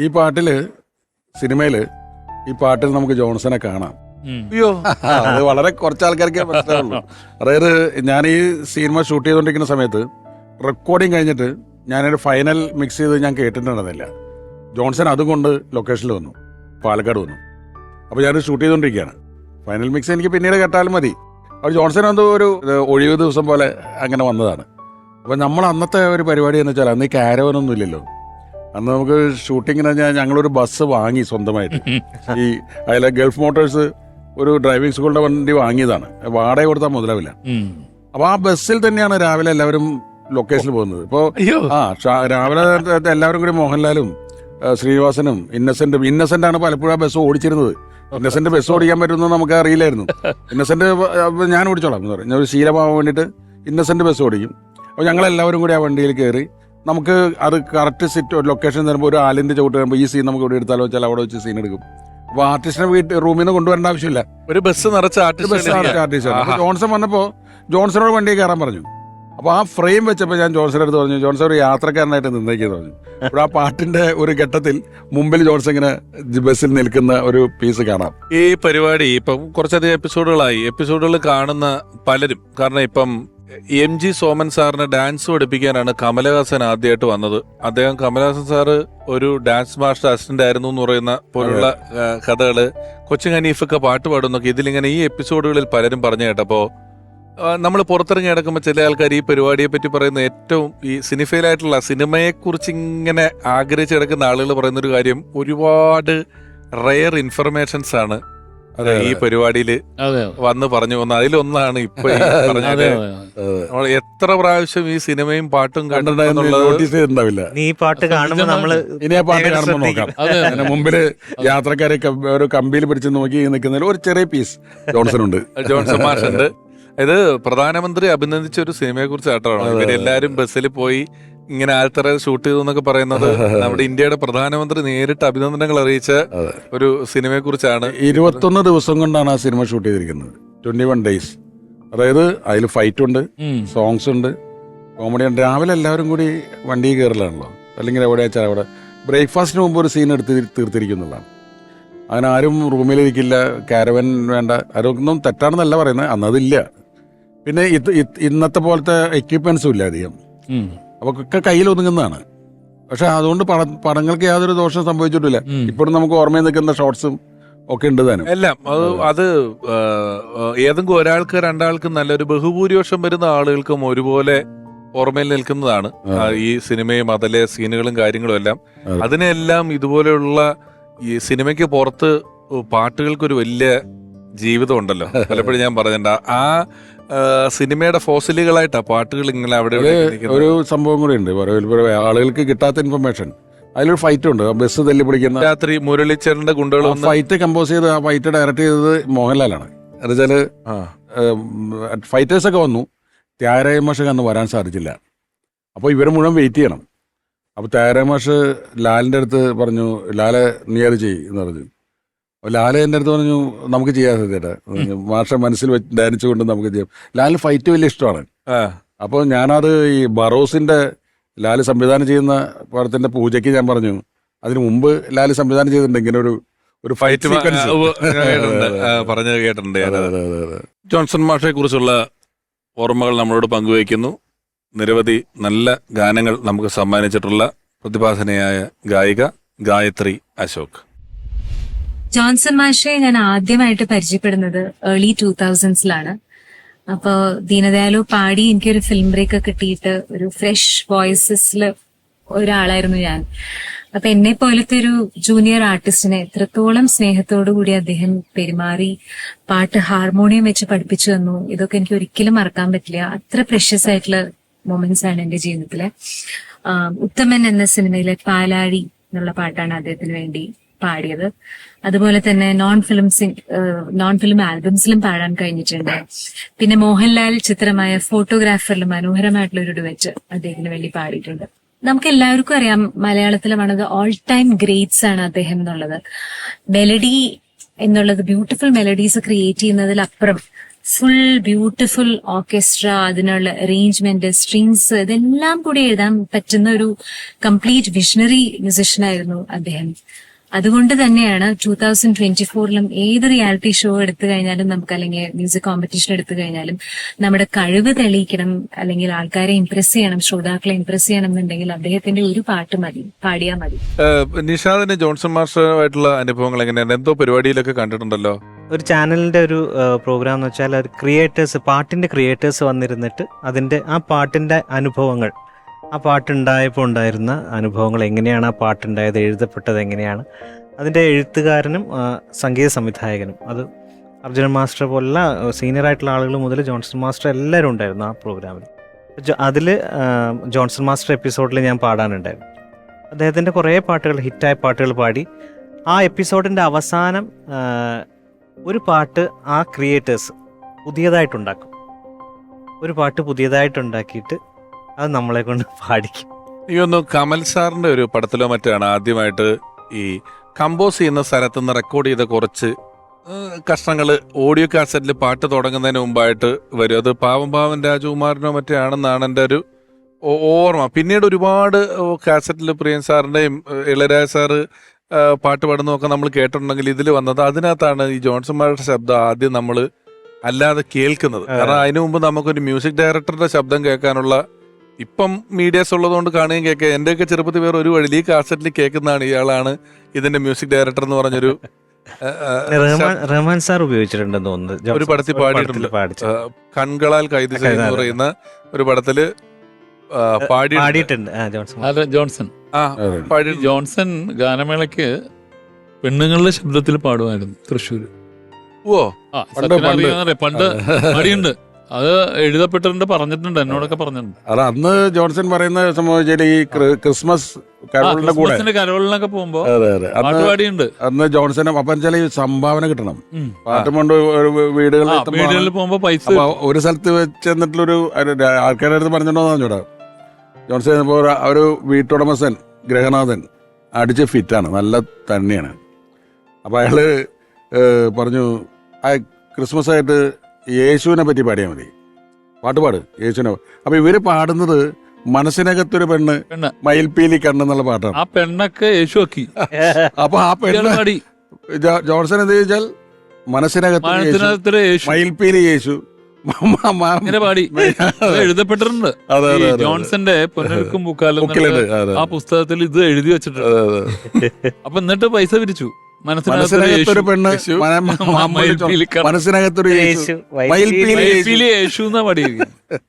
ഈ പാട്ടില് സിനിമയില് ഈ പാട്ടിൽ നമുക്ക് ജോൺസനെ കാണാം. അയ്യോ, അത് വളരെ കുറച്ച് ആൾക്കാർക്ക് മനസ്സിലാവുള്ളൂ. അതായത് ഞാൻ ഈ സിനിമ ഷൂട്ട് ചെയ്തുകൊണ്ടിരിക്കുന്ന സമയത്ത് റെക്കോർഡിങ് കഴിഞ്ഞിട്ട് ഞാനൊരു ഫൈനൽ മിക്സ് ചെയ്ത് ഞാൻ കേട്ടിട്ടുണ്ടെന്നില്ല. ജോൺസൺ അതുകൊണ്ട് ലൊക്കേഷനിൽ വന്നു, പാലക്കാട് വന്നു. അപ്പോൾ ഞാൻ ഷൂട്ട് ചെയ്തുകൊണ്ടിരിക്കുകയാണ്. ഫൈനൽ മിക്സ് എനിക്ക് പിന്നീട് കേട്ടാലും മതി. അപ്പോൾ ജോൺസൺ എന്തോ ഒരു ഒഴിവ് ദിവസം പോലെ അങ്ങനെ വന്നതാണ്. അപ്പോൾ നമ്മൾ അന്നത്തെ ഒരു പരിപാടി എന്ന് വെച്ചാൽ അന്ന് ഈ കാരവനൊന്നും ഇല്ലല്ലോ. അന്ന് നമുക്ക് ഷൂട്ടിങ്ങിന് ഞങ്ങളൊരു ബസ് വാങ്ങി സ്വന്തമായിട്ട്. ഈ അതിലെ ഗൾഫ് മോട്ടോഴ്സ് ഒരു ഡ്രൈവിംഗ് സ്കൂളിന്റെ വണ്ടി വാങ്ങിയതാണ്, വാടക കൊടുത്താൽ മുതലാവില്ല. അപ്പോൾ ആ ബസ്സിൽ തന്നെയാണ് രാവിലെ എല്ലാവരും ലൊക്കേഷനിൽ പോകുന്നത്. ഇപ്പോൾ രാവിലെ എല്ലാവരും കൂടി മോഹൻലാലും ശ്രീനിവാസനും ഇന്നസെന്റ് ആണ് പലപ്പോഴും ആ ബസ് ഓടിച്ചിരുന്നത്. ഇന്നസെന്റ് ബസ് ഓടിക്കാൻ പറ്റുമെന്ന് നമുക്ക് അറിയില്ലായിരുന്നു. ഇന്നസെന്റ് ഞാൻ ഓടിച്ചോളാം എന്ന് പറയും. ഞാൻ ഒരു ശീലമാവാൻ വേണ്ടിയിട്ട് ഇന്നസെന്റ് ബസ് ഓടിക്കും. അപ്പോൾ ഞങ്ങളെല്ലാവരും കൂടി ആ വണ്ടിയിൽ കയറി നമുക്ക് അത് കറക്റ്റ് ലൊക്കേഷൻ തരുമ്പോൾ ഒരു ആലിന്റെ ചവിട്ട് വരുമ്പോൾ ഈ സീൻ നമുക്ക് ഇവിടെ എടുത്താലോ വെച്ചാൽ അവിടെ വെച്ച് സീൻ എടുക്കും. അപ്പോൾ ആർട്ടിസ്റ്റിനെ റൂമിൽ നിന്ന് കൊണ്ടുവരേണ്ട ആവശ്യമില്ല. ഒരു ബസ് നിറച്ച ആർട്ടിസ്റ്റ്. ജോൺസൺ വന്നപ്പോൾ ജോൺസണോട് വണ്ടി കയറാൻ പറഞ്ഞു. അപ്പോൾ ആ ഫ്രെയിം വെച്ചപ്പോൾ ഞാൻ ജോൺസന്റെ അടുത്ത് പറഞ്ഞു, ജോൺസൺ ഒരു യാത്രക്കാരനായിട്ട് നിന്നേക്കെന്ന് പറഞ്ഞു. അപ്പോൾ ആ പാട്ടിന്റെ ഒരു ഘട്ടത്തിൽ മുമ്പിൽ ജോൺസൺ ഇങ്ങനെ ബസ്സിൽ നിൽക്കുന്ന ഒരു പീസ് കാണാം. ഈ പരിപാടി ഇപ്പം കുറച്ചധികം എപ്പിസോഡുകൾ കാണുന്ന പലരും, കാരണം ഇപ്പം MG സോമൻ സാറിന് ഡാൻസ് പഠിപ്പിക്കാനാണ് കമലഹാസൻ ആദ്യമായിട്ട് വന്നത്. അദ്ദേഹം കമലഹാസൻ സാറ് ഒരു ഡാൻസ് മാസ്റ്റർ അസിസ്റ്റന്റ് ആയിരുന്നു എന്ന് പറയുന്ന പോലുള്ള കഥകള്, കൊച്ചിൻ ഹനീഫൊക്കെ പാട്ട് പാടുന്നൊക്കെ ഇതിലിങ്ങനെ ഈ എപ്പിസോഡുകളിൽ പലരും പറഞ്ഞു കേട്ടപ്പോൾ നമ്മൾ പുറത്തിറങ്ങി കിടക്കുമ്പോൾ ചില ആൾക്കാർ ഈ പരിപാടിയെ പറ്റി പറയുന്ന ഏറ്റവും ഈ സിനിഫയിലായിട്ടുള്ള സിനിമയെക്കുറിച്ച് ഇങ്ങനെ ആഗ്രഹിച്ച് കിടക്കുന്ന ആളുകൾ പറയുന്നൊരു കാര്യം, ഒരുപാട് റെയർ ഇൻഫർമേഷൻസ് ആണ് ഈ പരിപാടിയിൽ വന്ന് പറഞ്ഞു വന്ന. അതിലൊന്നാണ് ഇപ്പൊ പറഞ്ഞത്. എത്ര പ്രാവശ്യം ഈ സിനിമയും പാട്ടും കണ്ടിട്ടുണ്ടാവില്ല. ഈ പാട്ട് കാണുമ്പോൾ നമ്മള് ഇനി ആ പാട്ട് കാണുമ്പോൾ നോക്കാം. മുമ്പില് യാത്രക്കാരെ ഒരു കമ്പിയിൽ പിടിച്ച് നോക്കി നിൽക്കുന്നതിൽ ഒരു ചെറിയ പീസ് ജോൺസൺ മാഷുണ്ട്. ഇത് പ്രധാനമന്ത്രി അഭിനന്ദിച്ച ഒരു സിനിമയെ കുറിച്ച് ആയിട്ടാണ് ഇവരെല്ലാരും ബസ്സിൽ പോയി ഇങ്ങനെ ആൽത്തറ ഷൂട്ട് ചെയ്തു എന്നൊക്കെ പറയുന്നത്. നമ്മുടെ ഇന്ത്യയുടെ പ്രധാനമന്ത്രി നേരിട്ട് അഭിനന്ദനങ്ങൾ അറിയിച്ച ഒരു സിനിമയെ കുറിച്ചാണ്. 21 ദിവസം കൊണ്ടാണ് ആ സിനിമ ഷൂട്ട് ചെയ്തിരിക്കുന്നത്. 21 days. അതായത് അതിൽ ഫൈറ്റ് ഉണ്ട്, സോങ്സ് ഉണ്ട്, കോമഡി ഉണ്ട്. രാവിലെ എല്ലാവരും കൂടി വണ്ടി കയറലാണല്ലോ, അല്ലെങ്കിൽ എവിടെ വെച്ചാൽ അവിടെ ബ്രേക്ക്ഫാസ്റ്റിന് മുമ്പ് ഒരു സീൻ എടുത്ത് തീർത്തിരിക്കുന്നതാണ്. അങ്ങനെ ആരും റൂമിലിരിക്കില്ല, കാരവൻ വേണ്ട. അതൊന്നും തെറ്റാണെന്നല്ല പറയുന്നത്, അന്നതില്ല. പിന്നെ ഇന്നത്തെ പോലത്തെ എക്യുപ്മെന്റ്സും ഇല്ല അധികം. അപ്പോൾ ഒക്കെ കയ്യിൽ ഒതുങ്ങുന്നതാണ്. പക്ഷെ അതുകൊണ്ട് പടങ്ങൾക്ക് യാതൊരു ദോഷം സംഭവിച്ചിട്ടില്ല. ഇപ്പോഴും നമുക്ക് ഓർമ്മയിൽ നിൽക്കുന്ന ഷോർട്സും ഒക്കെ ഉണ്ട് താനും. എല്ലാം അത് ഏതെങ്കിലും ഒരാൾക്ക് രണ്ടാൾക്ക് നല്ലൊരു ബഹുഭൂരിപക്ഷം വരുന്ന ആളുകൾക്കും ഒരുപോലെ ഓർമ്മയിൽ നിൽക്കുന്നതാണ് ഈ സിനിമയും അതിലെ സീനുകളും കാര്യങ്ങളും എല്ലാം. അതിനെല്ലാം ഇതുപോലെയുള്ള ഈ സിനിമയ്ക്ക് പുറത്ത് പാട്ടുകൾക്കൊരു വലിയ ജീവിതം ഉണ്ടല്ലോ. പലപ്പോഴും ഞാൻ പറഞ്ഞിട്ടുണ്ട് ആ സിനിമയുടെ ഫോസിലുകളായിട്ടാ പാട്ടുകൾ ഇങ്ങനെ അവിടെ ഒരു സംഭവം കൂടി ഉണ്ട്. ആളുകൾക്ക് കിട്ടാത്ത ഇൻഫർമേഷൻ, അതിലൊരു ഫൈറ്റ് ഉണ്ട്. ബസ് തല്ലി പിടിക്കുന്ന രാത്രി മുരളിച്ചേരന്റെ ഗുണ്ടകൾ ഫൈറ്റ് കമ്പോസ് ചെയ്ത് ആ ഫൈറ്റ് ഡയറക്ട് ചെയ്തത് മോഹൻലാലാണ്. എന്നുവെച്ചാല് ഫൈറ്റേഴ്സൊക്കെ വന്നു, ത്യാഗരായ മാഷ് അന്ന് വരാൻ സാധിച്ചില്ല. അപ്പോൾ ഇവർ മുഴുവൻ വെയിറ്റ് ചെയ്യണം. അപ്പോൾ ത്യാഗരായ മാഷ് ലാലിൻ്റെ അടുത്ത് പറഞ്ഞു, ലാലെ നീ അത് ചെയ്യ് എന്ന് പറഞ്ഞു. അപ്പോൾ ലാലെ എൻ്റെ അടുത്ത് പറഞ്ഞു, നമുക്ക് ചെയ്യാൻ സാധ്യത മാഷ മനസ്സിൽ വെച്ച് ധ്യാനിച്ചുകൊണ്ട് നമുക്ക് ചെയ്യാം. ലാലിന് ഫൈറ്റ് വലിയ ഇഷ്ടമാണ്. അപ്പോൾ ഞാനത് ഈ ബറോസിൻ്റെ ലാല് സംവിധാനം ചെയ്യുന്ന പടത്തിൻ്റെ പൂജയ്ക്ക് ഞാൻ പറഞ്ഞു, അതിന് മുമ്പ് ലാല് സംവിധാനം ചെയ്തിട്ടുണ്ട് ഇങ്ങനെ ഒരു ഫൈറ്റ് പറഞ്ഞു കേട്ടിട്ടുണ്ട്. ജോൺസൺ മാഷെ കുറിച്ചുള്ള ഓർമ്മകൾ നമ്മളോട് പങ്കുവയ്ക്കുന്നു. നിരവധി നല്ല ഗാനങ്ങൾ നമുക്ക് സമ്മാനിച്ചിട്ടുള്ള പ്രതിഭാസനയായ ഗായിക ഗായത്രി അശോക്. ജോൺസൺ മാഷെ ഞാൻ ആദ്യമായിട്ട് പരിചയപ്പെടുന്നത് ഏർലി 2000s അപ്പോൾ ദീനദയാലു പാടി എനിക്കൊരു ഫിലിം ബ്രേക്ക് കിട്ടിയിട്ട് ഒരു ഫ്രഷ് വോയിസസിൽ ഒരാളായിരുന്നു ഞാൻ. അപ്പൊ എന്നെ പോലത്തെ ഒരു ജൂനിയർ ആർട്ടിസ്റ്റിനെ എത്രത്തോളം സ്നേഹത്തോടു കൂടി അദ്ദേഹം പെരുമാറി, പാട്ട് ഹാർമോണിയം വെച്ച് പഠിപ്പിച്ചു തന്നു, ഇതൊക്കെ എനിക്ക് ഒരിക്കലും മറക്കാൻ പറ്റില്ല. അത്ര പ്രഷ്യസ് ആയിട്ടുള്ള മൊമെന്റ്സ് ആണ് എന്റെ ജീവിതത്തിലെ. ഉത്തമൻ എന്ന സിനിമയിലെ പാലാഴി എന്നുള്ള പാട്ടാണ് അദ്ദേഹത്തിന് വേണ്ടി പാടിയത്. അതുപോലെ തന്നെ നോൺ ഫിലിം ആൽബംസിലും പാടാൻ കഴിഞ്ഞിട്ടുണ്ട്. പിന്നെ മോഹൻലാൽ ചിത്രമായ ഫോട്ടോഗ്രാഫറിൽ മനോഹരമായിട്ടുള്ള ഒരു ഡുവറ്റ് അദ്ദേഹത്തിന് വേണ്ടി പാടിയിട്ടുണ്ട്. നമുക്ക് എല്ലാവർക്കും അറിയാം മലയാളത്തിലെ one of the all time greats ആണ് അദ്ദേഹം എന്നുള്ളത്. മെലഡി എന്നുള്ളത് ബ്യൂട്ടിഫുൾ മെലഡീസ് ക്രിയേറ്റ് ചെയ്യുന്നതിലപ്പുറം ഫുൾ ബ്യൂട്ടിഫുൾ ഓർക്കസ്ട്ര, അതിനുള്ള അറേഞ്ച്മെന്റ്, സ്ട്രിങ്സ്, ഇതെല്ലാം കൂടി എഴുതാൻ പറ്റുന്ന ഒരു കംപ്ലീറ്റ് വിഷണറി മ്യൂസിഷ്യനായിരുന്നു അദ്ദേഹം. അതുകൊണ്ട് തന്നെയാണ് 2024 ഏത് റിയാലിറ്റി ഷോ എടുത്തു കഴിഞ്ഞാലും നമുക്ക്, അല്ലെങ്കിൽ മ്യൂസിക് കോമ്പറ്റീഷൻ എടുത്തു കഴിഞ്ഞാലും നമ്മുടെ കഴിവ് തെളിയിക്കണം, അല്ലെങ്കിൽ ആൾക്കാരെ ഇംപ്രസ് ചെയ്യണം, ശ്രോതാക്കളെ ഇംപ്രസ് ചെയ്യണം എന്നുണ്ടെങ്കിൽ അദ്ദേഹത്തിന്റെ ഒരു പാട്ട് മതി, പാടിയാൽ മതി. നിഷാദിന് ജോൺസൺ മാസ്റ്ററുമായിട്ടുള്ള അനുഭവങ്ങൾ എങ്ങനെയാണ്? എന്തോ പരിപാടിയിലൊക്കെ കണ്ടിട്ടുണ്ടല്ലോ. ഒരു ചാനലിന്റെ ഒരു പ്രോഗ്രാം എന്ന് വെച്ചാൽ ക്രിയേറ്റേഴ്സ്, പാട്ടിന്റെ ക്രിയേറ്റേഴ്സ് വന്നിരുന്നിട്ട് അതിന്റെ ആ പാട്ടിന്റെ അനുഭവങ്ങൾ, ആ പാട്ടുണ്ടായപ്പോൾ ഉണ്ടായിരുന്ന അനുഭവങ്ങൾ, എങ്ങനെയാണ് ആ പാട്ടുണ്ടായത്, എഴുതപ്പെട്ടത് എങ്ങനെയാണ്, അതിൻ്റെ എഴുത്തുകാരനും സംഗീത സംവിധായകനും, അത് അർജുനൻ മാസ്റ്റർ പോലുള്ള സീനിയർ ആയിട്ടുള്ള ആളുകൾ മുതൽ ജോൺസൺ മാസ്റ്റർ എല്ലാവരും ഉണ്ടായിരുന്നു ആ പ്രോഗ്രാമിൽ. അതിൽ ജോൺസൺ മാസ്റ്റർ എപ്പിസോഡിൽ ഞാൻ പാടാനുണ്ടായിരുന്നു. അദ്ദേഹത്തിൻ്റെ കുറേ പാട്ടുകൾ, ഹിറ്റായ പാട്ടുകൾ പാടി. ആ എപ്പിസോഡിൻ്റെ അവസാനം ഒരു പാട്ട് ആ ക്രിയേറ്റേഴ്സ് പുതിയതായിട്ടുണ്ടാക്കും. ഒരു പാട്ട് പുതിയതായിട്ടുണ്ടാക്കിയിട്ട് അത് നമ്മളെ കൊണ്ട് പാടിക്കും. എനിക്കൊന്നു കമൽ സാറിന്റെ ഒരു പടത്തിലോ മറ്റാണ് ആദ്യമായിട്ട് ഈ കമ്പോസ് ചെയ്യുന്ന സ്ഥലത്ത് നിന്ന് റെക്കോർഡ് ചെയ്ത കുറച്ച് കഷ്ണങ്ങള് ഓഡിയോ കാസറ്റിൽ പാട്ട് തുടങ്ങുന്നതിന് മുമ്പായിട്ട് വരും. അത് പാവം രാജകുമാരനോ മറ്റേ ആണെന്നാണ് എൻ്റെ ഒരു ഓർമ്മ. പിന്നീട് ഒരുപാട് കാസറ്റിൽ പ്രിയൻ സാറിന്റെയും ഇളയരാജ സാറ് പാട്ട് പാടുന്നതൊക്കെ നമ്മൾ കേട്ടിട്ടുണ്ടെങ്കിൽ ഇതിൽ വന്നത് അതിനകത്താണ് ഈ ജോൺസൺ മാസ്റ്ററുടെ ശബ്ദം ആദ്യം നമ്മൾ അല്ലാതെ കേൾക്കുന്നത്. കാരണം അതിനു മുമ്പ് നമുക്കൊരു മ്യൂസിക് ഡയറക്ടറുടെ ശബ്ദം കേൾക്കാനുള്ള ഇപ്പം മീഡിയാസ് ഉള്ളതുകൊണ്ട് കാണുകയും കേൾക്കുക. എന്റെയൊക്കെ ചെറുപ്പത്തിൽ വേറെ ഒരു വഴി ഈ കാസറ്റിൽ കേൾക്കുന്നതാണ് ഇയാളാണ് ഇതിന്റെ മ്യൂസിക് ഡയറക്ടർ എന്ന് പറഞ്ഞൊരു റഹ്മാൻ സാർ ഉപയോഗിച്ചിട്ടുണ്ടെന്ന് തോന്നുന്നു. ഒരു പടത്തിൽ പാടിയിട്ടുണ്ട്, കൺകളാൽ കൈത് എന്ന് പറയുന്ന ഒരു പടത്തില് പാടിയിട്ടുണ്ട് ജോൺസൺ. ജോൺസൺ ഗാനമേളയ്ക്ക് പെണ്ണുങ്ങളുടെ ശബ്ദത്തിൽ പാടുമായിരുന്നു തൃശ്ശൂര്. പണ്ട് പാടിയുണ്ട്. അത് എഴുതപ്പെട്ടിട്ടുണ്ട്, പറഞ്ഞിട്ടുണ്ട്, എന്നോടൊക്കെ പറഞ്ഞിട്ടുണ്ട്. അത് അന്ന് ജോൺസൺ പറയുന്ന സംഭവിച്ചാൽ ഈ ക്രിസ്മസ് കരോളിന്റെ കൂടെ കരോളിനൊക്കെ പോകുമ്പോ പാടിയുണ്ട്. അന്ന് ജോൺസൺ അപ്പം ചില സംഭാവന കിട്ടണം, പാട്ടും കൊണ്ട് വീടുകളിൽ പോകുമ്പോ പൈസ. ഒരു സ്ഥലത്ത് വെച്ചെന്നിട്ടുള്ളൊരു ആൾക്കാരുടെ അടുത്ത് പറഞ്ഞിട്ടുണ്ടോ പറഞ്ഞൂടാ. ജോൺസൺ ഇപ്പോൾ ഒരു വീട്ടുടമസ്ഥൻ ഗൃഹനാഥൻ അടിച്ച് ഫിറ്റാണ്, നല്ല തന്നെയാണ്. അപ്പൊ അയാള് പറഞ്ഞു ആ ക്രിസ്മസ് ആയിട്ട് യേശുവിനെ പറ്റി പാടിയാൽ മതി, പാട്ട് യേശുവിനെ. അപ്പൊ ഇവര് പാടുന്നത് മനസ്സിനകത്തൊരു പെണ്ണ് മയിൽപ്പീലി കണ്ണെന്നുള്ള പാട്ടാണ്. ആ പെണ്ണൊക്കെ യേശു ആക്കി. അപ്പൊ ആ പെണ്ണ് ജോൺസൺ എന്ത് ചോദിച്ചാൽ മനസ്സിനകത്ത് മയിൽപ്പീലി യേശു, ഇങ്ങനെ പാടി അത് എഴുതപ്പെട്ടിട്ടുണ്ട്. അതെ, ഈ അതെ, അതെ. ജോൺസന്റെ പൊന്നൊരുക്കും പൂക്കാലം ബുക്കിലുണ്ട്, അതെ. ആ പുസ്തകത്തിൽ ഇത് എഴുതി വെച്ചിട്ടുണ്ട്. അപ്പൊ എന്നിട്ട് പൈസ പിരിച്ചു. മനസ്സിനകത്തൊരു പെണ്ണ് മനസ്സിനകത്തൊരു യേശു, മയിൽപ്പീലി യേശു. യേശു എന്നാ പാടിയിരിക്കുന്നത്.